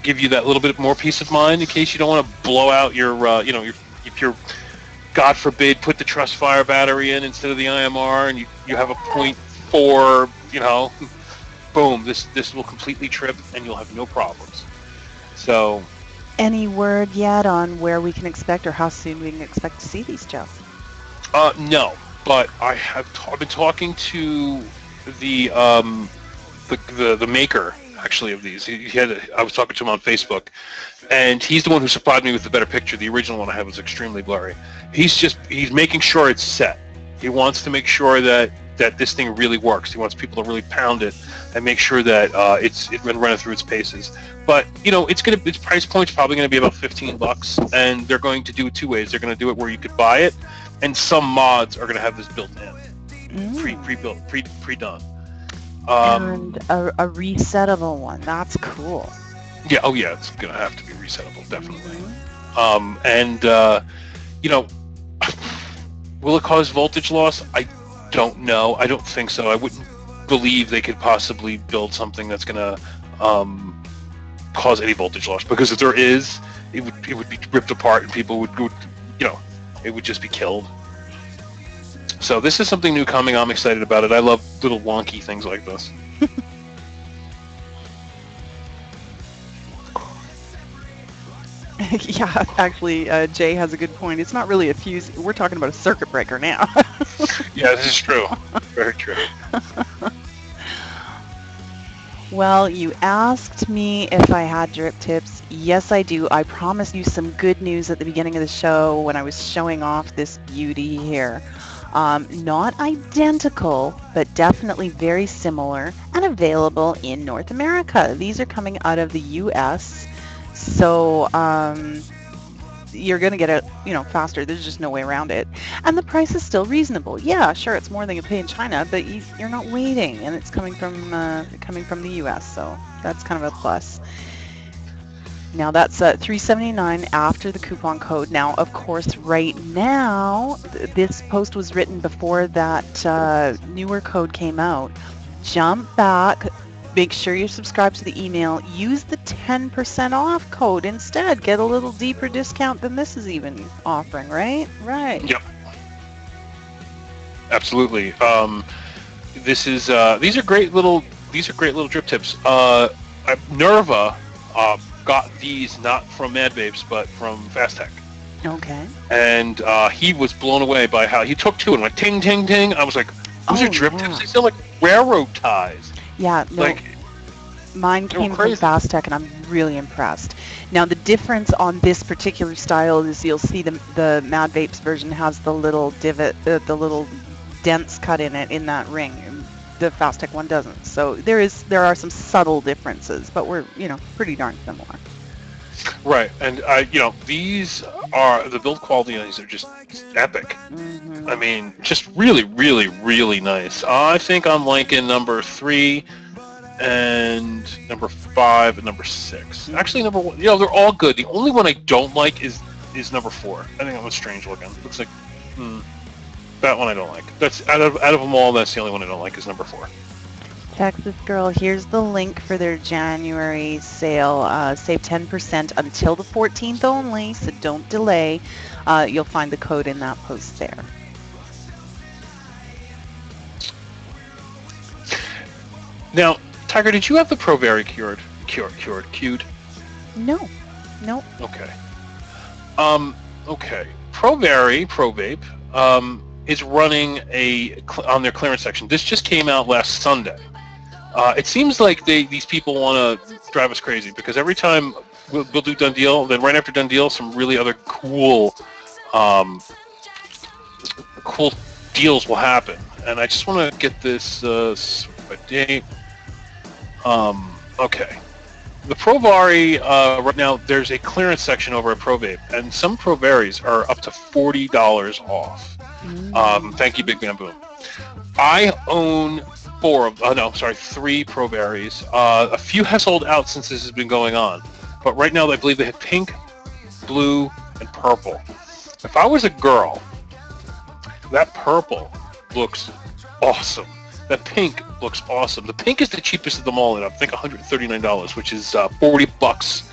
give you that little bit more peace of mind in case you don't want to blow out your, if you're, God forbid, put the Trustfire battery in instead of the IMR, and you have a 0.4, boom, this will completely trip, and you'll have no problems. So, any word yet on where we can expect or how soon we can expect to see these, Joe? No, but I've been talking to the maker actually of these. I was talking to him on Facebook, and he's the one who supplied me with the better picture. The original one I had was extremely blurry. He's making sure it's set. He wants to make sure that this thing really works. He wants people to really pound it and make sure that it's running through its paces. But its price point's probably going to be about $15, and they're going to do it two ways. They're going to do it where you could buy it, and some mods are going to have this built in, pre-built, pre-done. And a resettable one. That's cool. Yeah. Oh, yeah. It's going to have to be resettable, definitely. Will it cause voltage loss? I don't know. I don't think so. I wouldn't believe they could possibly build something that's going to cause any voltage loss, because if there is, it would be ripped apart, and people would it would just be killed. So this is something new coming. I'm excited about it. I love little wonky things like this. Yeah, actually, Jay has a good point. It's not really a fuse. We're talking about a circuit breaker now. Yeah, this is true. Very true. Well, you asked me if I had drip tips. Yes, I do. I promised you some good news at the beginning of the show when I was showing off this beauty here. Not identical, but definitely very similar and available in North America. These are coming out of the US. So you're going to get it, faster. There's just no way around it. And the price is still reasonable. Yeah, sure, it's more than you pay in China, but you're not waiting, and it's coming from the US, so that's kind of a plus. Now that's $379 after the coupon code. Now, of course, right now, this post was written before that newer code came out. Jump back. Make sure you're subscribed to the email. Use the 10% off code instead. Get a little deeper discount than this is even offering, right? Right. Yep. Absolutely. These are great little drip tips. Nerva got these not from Mad Vapes but from Fast Tech. Okay. And he was blown away by how he took two and went ting ting ting. I was like, those are drip tips. They feel like railroad ties. Yeah, no, mine came from Fast Tech, and I'm really impressed. Now, the difference on this particular style is you'll see the Mad Vapes version has the little divot, the little dents cut in it in that ring. The Fast Tech one doesn't. So there are some subtle differences, but we're pretty darn similar. Right, and these are the build quality on these are just epic. Mm-hmm. I mean, just really, really, really nice. I think I'm liking number 3 and number 5 and number 6. Actually, number 1, they're all good. The only one I don't like is number 4. I think that one's strange looking. Looks like that one I don't like. That's out of them all. That's the only one I don't like is number 4. Texas Girl, here's the link for their January sale. Save 10% until the 14th only, so don't delay. You'll find the code in that post there. Now, Tiger, did you have the ProVary queued? No. Okay. Okay. ProVape, is running on their clearance section. This just came out last Sunday. It seems like these people want to drive us crazy because every time we'll do Done Deal, then right after Done Deal, some really other cool deals will happen. And I just want to get this date. Okay. The ProVary, right now, there's a clearance section over at ProVape, and some ProVaries are up to $40 off. Thank you, Big Bamboo. I own 3 ProVaries. A few have sold out since this has been going on, but right now I believe they have pink, blue, and purple. If I was a girl, that purple looks awesome. That pink looks awesome. The pink is the cheapest of them all, and I think $139, which is $40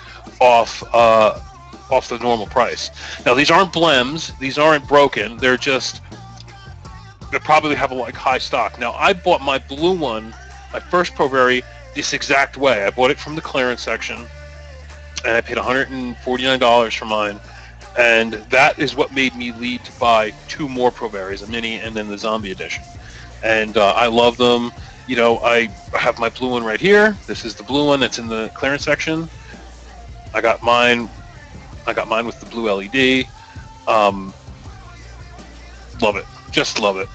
off the normal price. Now these aren't blems. These aren't broken. They probably have a high stock. Now I bought my blue one, my first ProVary, this exact way. I bought it from the clearance section, and I paid $149 for mine. And that is what made me lead to buy 2 more ProVaries, a mini and then the zombie edition. And I love them. I have my blue one right here. This is the blue one that's in the clearance section. I got mine with the blue LED. Love it. Just love it.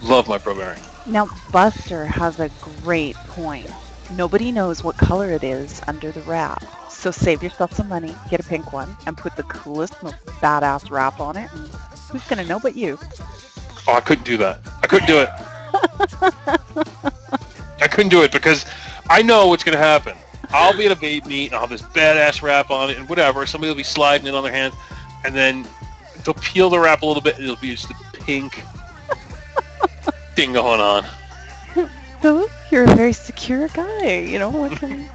Love my ProVary. Now, Buster has a great point. Nobody knows what color it is under the wrap. So save yourself some money, get a pink one, and put the coolest, most badass wrap on it. And who's going to know but you? Oh, I couldn't do that. I couldn't do it. I couldn't do it because I know what's going to happen. I'll be at a vape meet and I'll have this badass wrap on it and whatever. Somebody will be sliding it on their hand, and then they'll peel the wrap a little bit and it'll be just a pink thing going on. So you're a very secure guy, what can...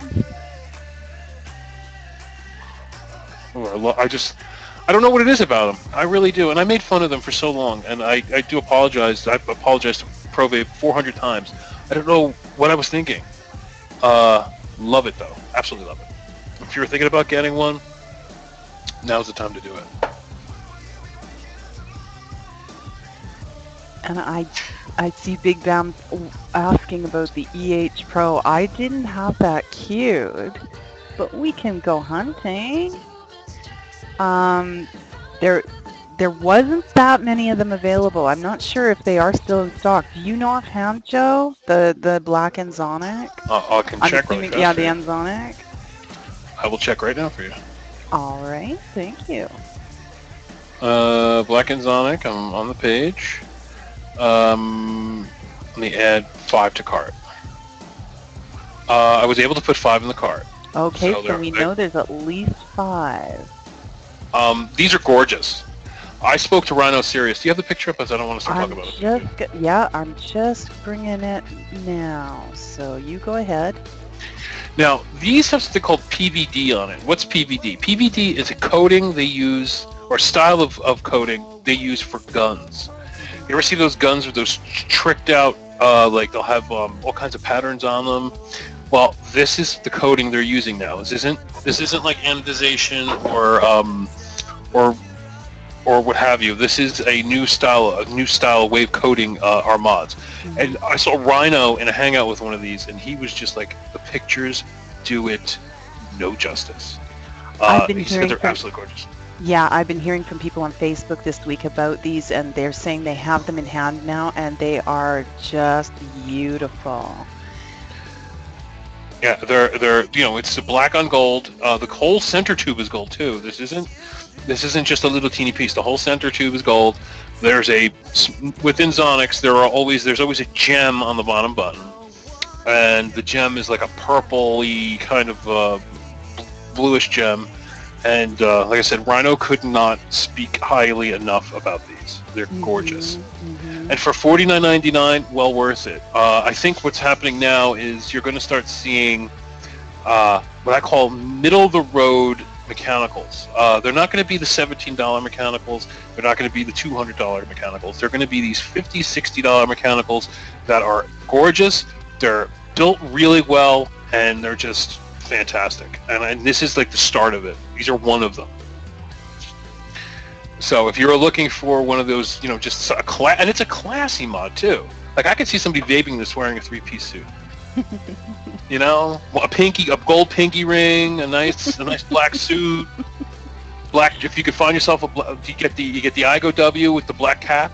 I don't know what it is about them. I really do, and I made fun of them for so long, and I do apologize. I've apologized to ProVape 400 times. I don't know what I was thinking. Love it though, absolutely love it. If you're thinking about getting one, now's the time to do it. And I see Big Bam asking about the EH Pro. I didn't have that queued, but we can go hunting. There wasn't that many of them available. I'm not sure if they are still in stock. Do you know offhand, Joe, the black Enzonic? I can check really fast. Yeah, the Enzonic. I will check right now for you. All right, thank you. Black Enzonic, I'm on the page. Let me add 5 to cart. I was able to put 5 in the cart. Okay, so we know there's at least 5. These are gorgeous. I spoke to Rhino Sirius. Do you have the picture up? I don't want to start talking about it. Yeah, I'm just bringing it now. So you go ahead. Now, these have something called PVD on it. What's PVD? PVD is a coating they use, or style of coating they use for guns. You ever see those guns with those tricked out, like they'll have all kinds of patterns on them? Well, this is the coating they're using now. This isn't like anodization or what have you. This is a new style wave coating our mods. Mm-hmm. And I saw Rhino in a hangout with one of these, and he was just like, the pictures do it no justice. He said they're absolutely gorgeous. Yeah, I've been hearing from people on Facebook this week about these, and they're saying they have them in hand now, and they are just beautiful. Yeah, they're it's the black on gold. The whole center tube is gold too. This isn't just a little teeny piece. The whole center tube is gold. There's within Zonix there's always a gem on the bottom button, and the gem is like a purpley kind of bluish gem. And like I said, Rhino could not speak highly enough about these. They're gorgeous. And for $49.99, well worth it. I think what's happening now is you're going to start seeing what I call middle-of-the-road mechanicals. They're not going to be the $17 mechanicals. They're not going to be the $200 mechanicals. They're going to be these $50, $60 mechanicals that are gorgeous. They're built really well, and they're just fantastic. And this is like the start of it. These are one of them. So if you're looking for one of those, just and it's a classy mod too. Like I could see somebody vaping this wearing a 3-piece suit. A gold pinky ring, a nice black suit. Black. If you could find yourself you get the Igo W with the black cap,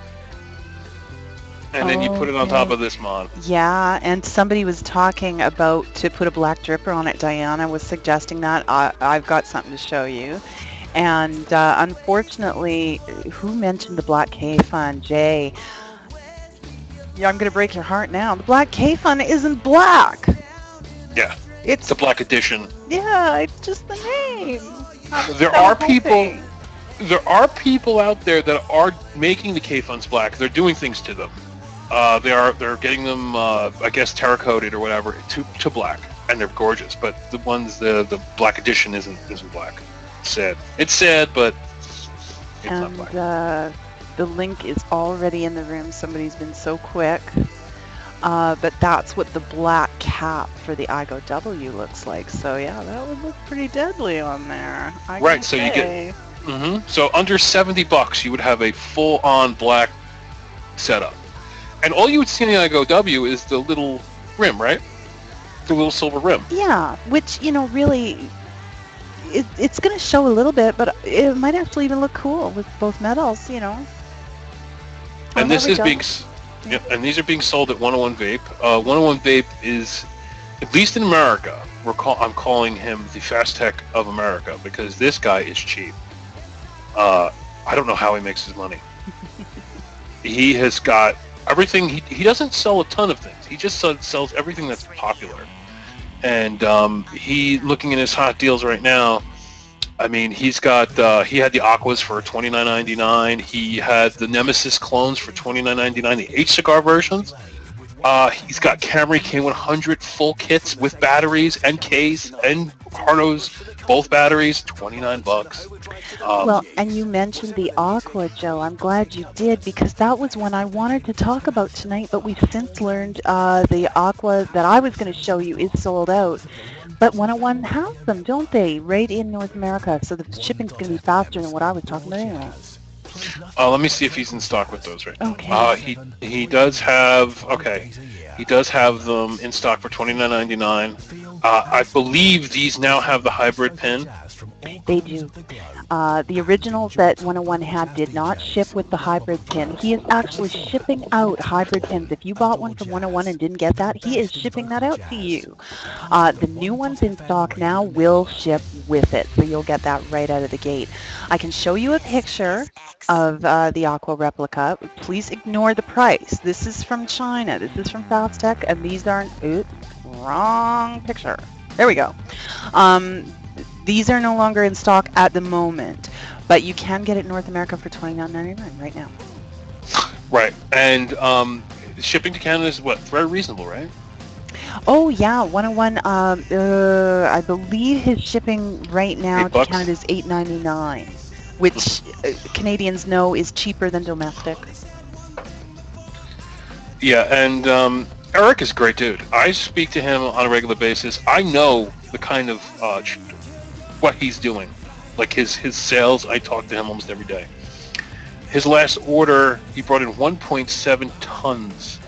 and then you put it on top of this mod. Yeah, and somebody was talking about to put a black dripper on it. Diana was suggesting that. I've got something to show you. And unfortunately, who mentioned the Black K-Fun? Jay. Yeah, I'm going to break your heart now. The Black K-Fun isn't black. Yeah. It's the black edition. Yeah, it's just the name. There are people out there that are making the K-Funs black. They're doing things to them. They're getting them, I guess, terracoated or whatever to black, and they're gorgeous. But the black edition isn't black. It's sad, but it's not black. The link is already in the room. Somebody's been so quick. But that's what the black cap for the Igo W looks like. So yeah, that would look pretty deadly on there. Right. So you get. So under $70, you would have a full-on black setup, and all you would see in the Igo W is the little rim, right? The little silver rim. Yeah, which really. It's going to show a little bit, but it might actually even look cool with both metals, And this is being, and these are being sold at 101 Vape. 101 Vape is, at least in America, I'm calling him the Fast Tech of America because this guy is cheap. I don't know how he makes his money. He has got everything. He doesn't sell a ton of things. He just sells everything that's popular. And looking at his hot deals right now, I mean, he's got he had the Aquas for $29.99. He had the Nemesis clones for $29.99. The H-Cigar versions. He's got Camry K100 full kits with batteries and case and Harnos, both batteries, $29. Well, and you mentioned the Aqua, Joe. I'm glad you did because that was one I wanted to talk about tonight, but we've since learned the Aqua that I was going to show you is sold out. But 101 has them, don't they? Right in North America, so the shipping's going to be faster than what I was talking about anyway. Let me see if he's in stock with those right now. Okay. He does have he does have them in stock for $29.99. I believe these now have the hybrid pin. They do. The originals that 101 had did not ship with the hybrid pin. He is actually shipping out hybrid pins. If you bought one from 101 and didn't get that, he is shipping that out to you. The new ones in stock now will ship with it, so you'll get that right out of the gate. I can show you a picture of the Aqua replica. Please ignore the price. This is from China. This is from Fast Tech, and these aren't... Oops, wrong picture. There we go. These are no longer in stock at the moment, but you can get it in North America for $29.99 right now. Right, and shipping to Canada is what? Very reasonable, right? Oh yeah, 101. I believe his shipping right now to Canada is $8.99, which Canadians know is cheaper than domestic. Yeah, and Eric is a great dude. I speak to him on a regular basis. I know the kind of what he's doing, like his sales. I talk to him almost every day. His last order, he brought in 1.7 tons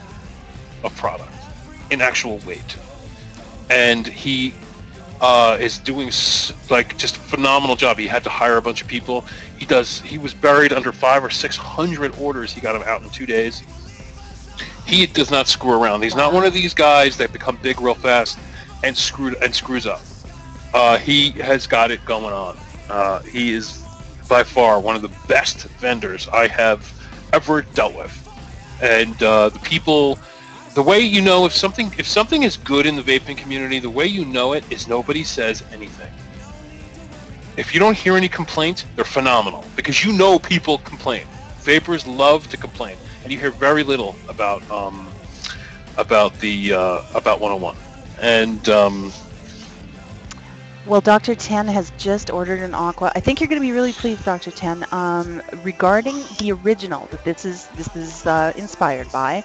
of product in actual weight, and he is doing like just a phenomenal job. He had to hire a bunch of people. He was buried under 500 or 600 orders. He got them out in 2 days. He does not screw around. He's not one of these guys that become big real fast. and screws up. He has got it going on. He is by far one of the best vendors I have ever dealt with, and the people. The way you know if something is good in the vaping community, the way you know it is nobody says anything. If you don't hear any complaints, they're phenomenal because you know people complain. Vapors love to complain, and you hear very little about 101. And well, Dr. Ten has just ordered an Aqua. I think you're going to be really pleased, Dr. Ten, regarding the original that this is inspired by.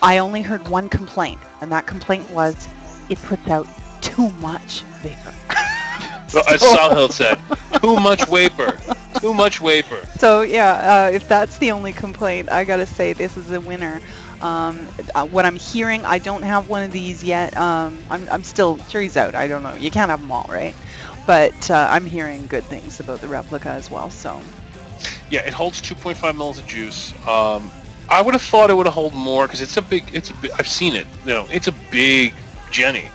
I only heard one complaint, and that complaint was it puts out too much vapor. So, as Sahil said, too much vapor. Too much vapor. So yeah, if that's the only complaint, I gotta say this is a winner. What I'm hearing, I don't have one of these yet. I'm still, jury's out. I don't know. You can't have them all, right? But I'm hearing good things about the replica as well. So yeah, it holds 2.5 mils of juice. I would have thought it would have hold more because it's a big. I've seen it. You know, it's a big Jenny.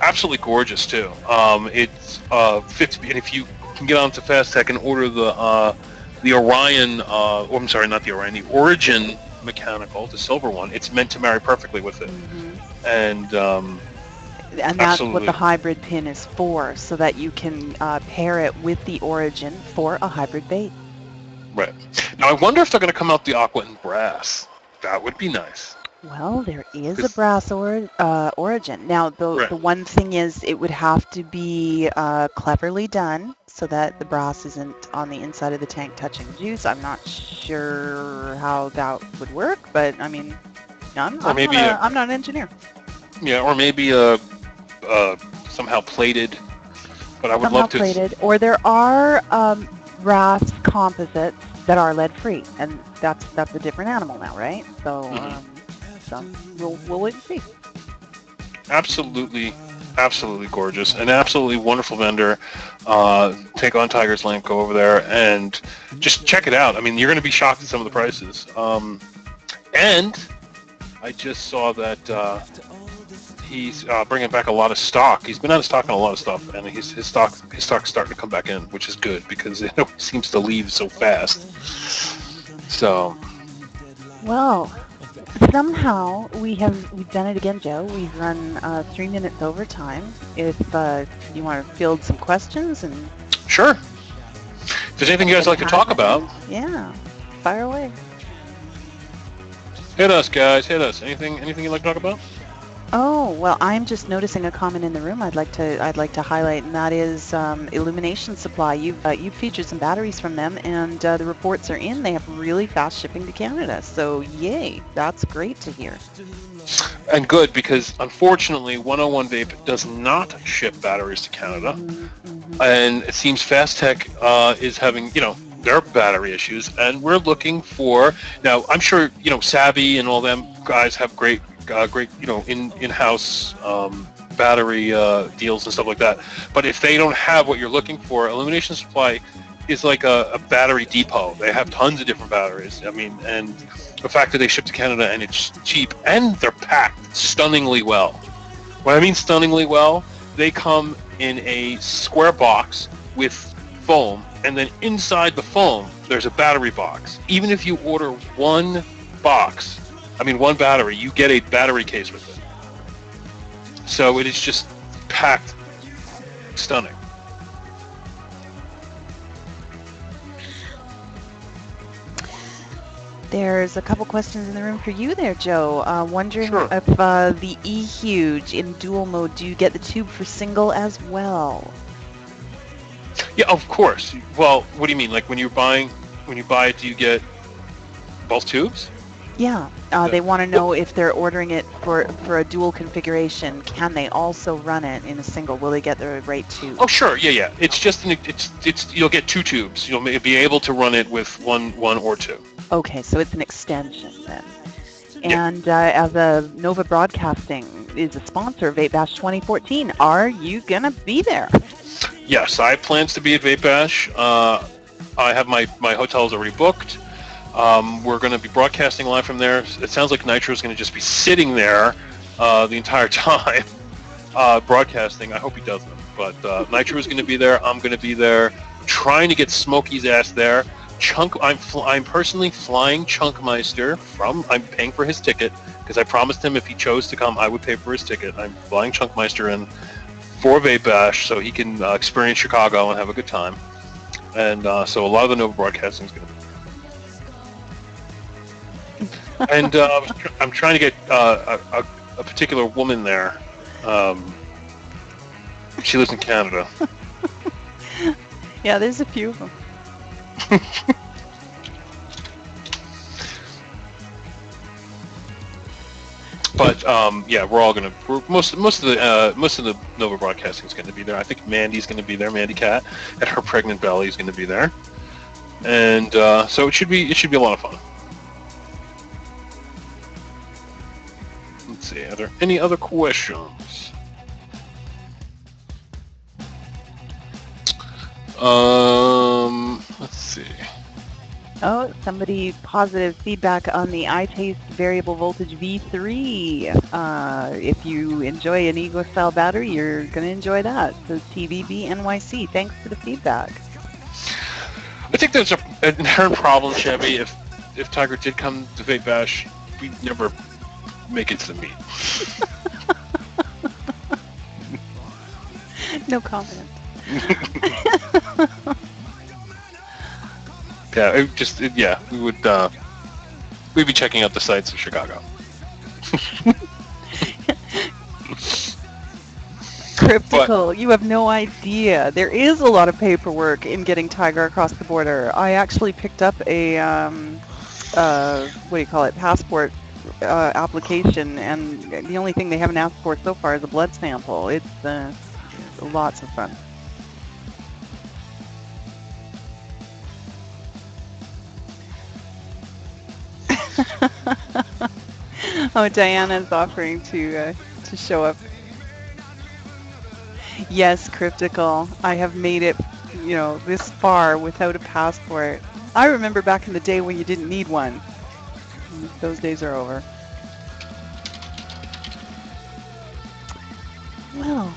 Absolutely gorgeous too. It's fits, and if you can get onto Fast Tech and order the Orion, I'm sorry, not the Orion, the Origin mechanical, the silver one, it's meant to marry perfectly with it. mm-hmm. And that's absolutely what the hybrid pin is for, so that you can pair it with the Origin for a hybrid vape. Right. Now I wonder if they're going to come out the Aqua in brass. That would be nice. Well, there is a brass Origin. Now, the one thing is it would have to be cleverly done so that the brass isn't on the inside of the tank touching juice. I'm not sure how that would work, but I mean, I'm not an engineer. Yeah, or maybe somehow plated. But I would somehow love to. Plated. Or there are brass composites that are lead-free, and that's a different animal now, right? So. Mm-hmm. We'll wait and see. Absolutely gorgeous, an absolutely wonderful vendor. Take on Tiger's link, go over there, and just check it out. I mean, you're going to be shocked at some of the prices. And I just saw that he's bringing back a lot of stock. He's been out of stock on a lot of stuff, and his stock's starting to come back in, which is good because it seems to leave so fast. So, well. Somehow we've done it again, Joe. We've run 3 minutes over time. If you want to field some questions and sure. If there's anything you guys like to talk about, yeah, fire away. Hit us, guys. Hit us. Anything you'd like to talk about? Oh, well, I'm just noticing a comment in the room I'd like to highlight, and that is Illumination Supply. You've featured some batteries from them, and the reports are in. They have really fast shipping to Canada, so yay, that's great to hear. And good, because unfortunately 101 Vape does not ship batteries to Canada, and it seems Fast Tech is having, their battery issues, and we're looking for, now I'm sure, Savvy and all them guys have great in-house battery deals and stuff like that. But if they don't have what you're looking for, Illumination Supply is like a battery depot. They have tons of different batteries. I mean, and the fact that they ship to Canada and it's cheap and they're packed stunningly well. When I mean stunningly well, they come in a square box with foam, and then inside the foam there's a battery box. Even if you order one battery, you get a battery case with it. So it is just packed, stunning. There's a couple questions in the room for you there, Joe. Wondering Sure. if the e-Huge in dual mode, do you get the tube for single as well? Yeah, of course. Well, what do you mean? Like when you buy it, do you get both tubes? Yeah, they want to know if they're ordering it for a dual configuration, can they also run it in a single? Will they get the right tube? Oh, sure. Yeah. It's just you'll get two tubes. You'll be able to run it with one or two. Okay, so it's an extension then. Yeah. And as a Nova Broadcasting is a sponsor of Vape Bash 2014, are you gonna be there? Yes, I have plans to be at Vape Bash. I have my hotels already booked. We're going to be broadcasting live from there. It sounds like Nitro is going to just be sitting there the entire time. broadcasting. I hope he doesn't. But Nitro is going to be there. I'm going to be there. Trying to get Smokey's ass there. I'm personally flying Chunkmeister from. I'm paying for his ticket because I promised him if he chose to come, I would pay for his ticket. I'm flying Chunkmeister in for Vape Bash so he can experience Chicago and have a good time. And so a lot of the Nova broadcasting is going to be there. And I'm trying to get a particular woman there. She lives in Canada. Yeah, there's a few of them. But yeah, most of the Nova broadcasting is going to be there. I think Mandy's going to be there. Mandy Cat at her pregnant belly is going to be there, and so it should be a lot of fun. Let's see. Are there any other questions? Let's see. Oh, somebody positive feedback on the iTaste variable voltage V3. If you enjoy an Ego style battery, you're going to enjoy that. So TVB NYC, thanks for the feedback. I think there's an inherent problem, Chevy. If Tiger did come to Vape Bash, we'd never make it to the meet. No comment. Yeah, we would. We'd be checking out the sights of Chicago. Cryptical, you have no idea. There is a lot of paperwork in getting Tiger across the border. I actually picked up a passport application, and the only thing they haven't asked for so far is a blood sample. It's lots of fun. Oh, Diana's offering to show up. Yes, Cryptical. I have made it, this far without a passport. I remember back in the day when you didn't need one. Those days are over. Well,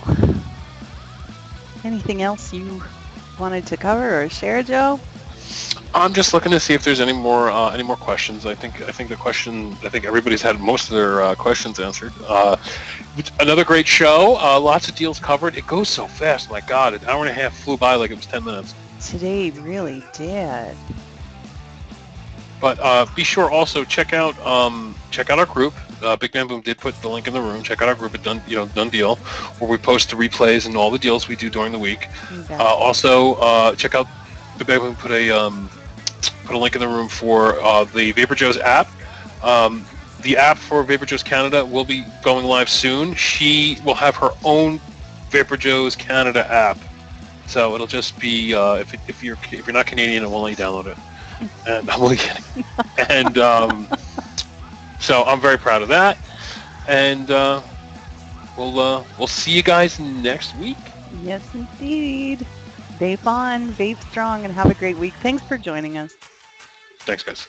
anything else you wanted to cover or share, Joe? I'm just looking to see if there's any more questions. I think everybody's had most of their questions answered. Another great show. Lots of deals covered. It goes so fast. My God, an hour and a half flew by like it was 10 minutes. Today really did. But be sure also check out our group. Big Man Boom did put the link in the room. Check out our group at Done Deal, where we post the replays and all the deals we do during the week. Exactly. Also check out Big Man Boom put a link in the room for the VaporJoe's app. The app for VaporJoe's Canada will be going live soon. She will have her own VaporJoe's Canada app, so it'll just be if you're not Canadian, it won't let you download it. And I'm only kidding. And so I'm very proud of that. And we'll see you guys next week. Yes, indeed. Vape on, vape strong, and have a great week. Thanks for joining us. Thanks, guys.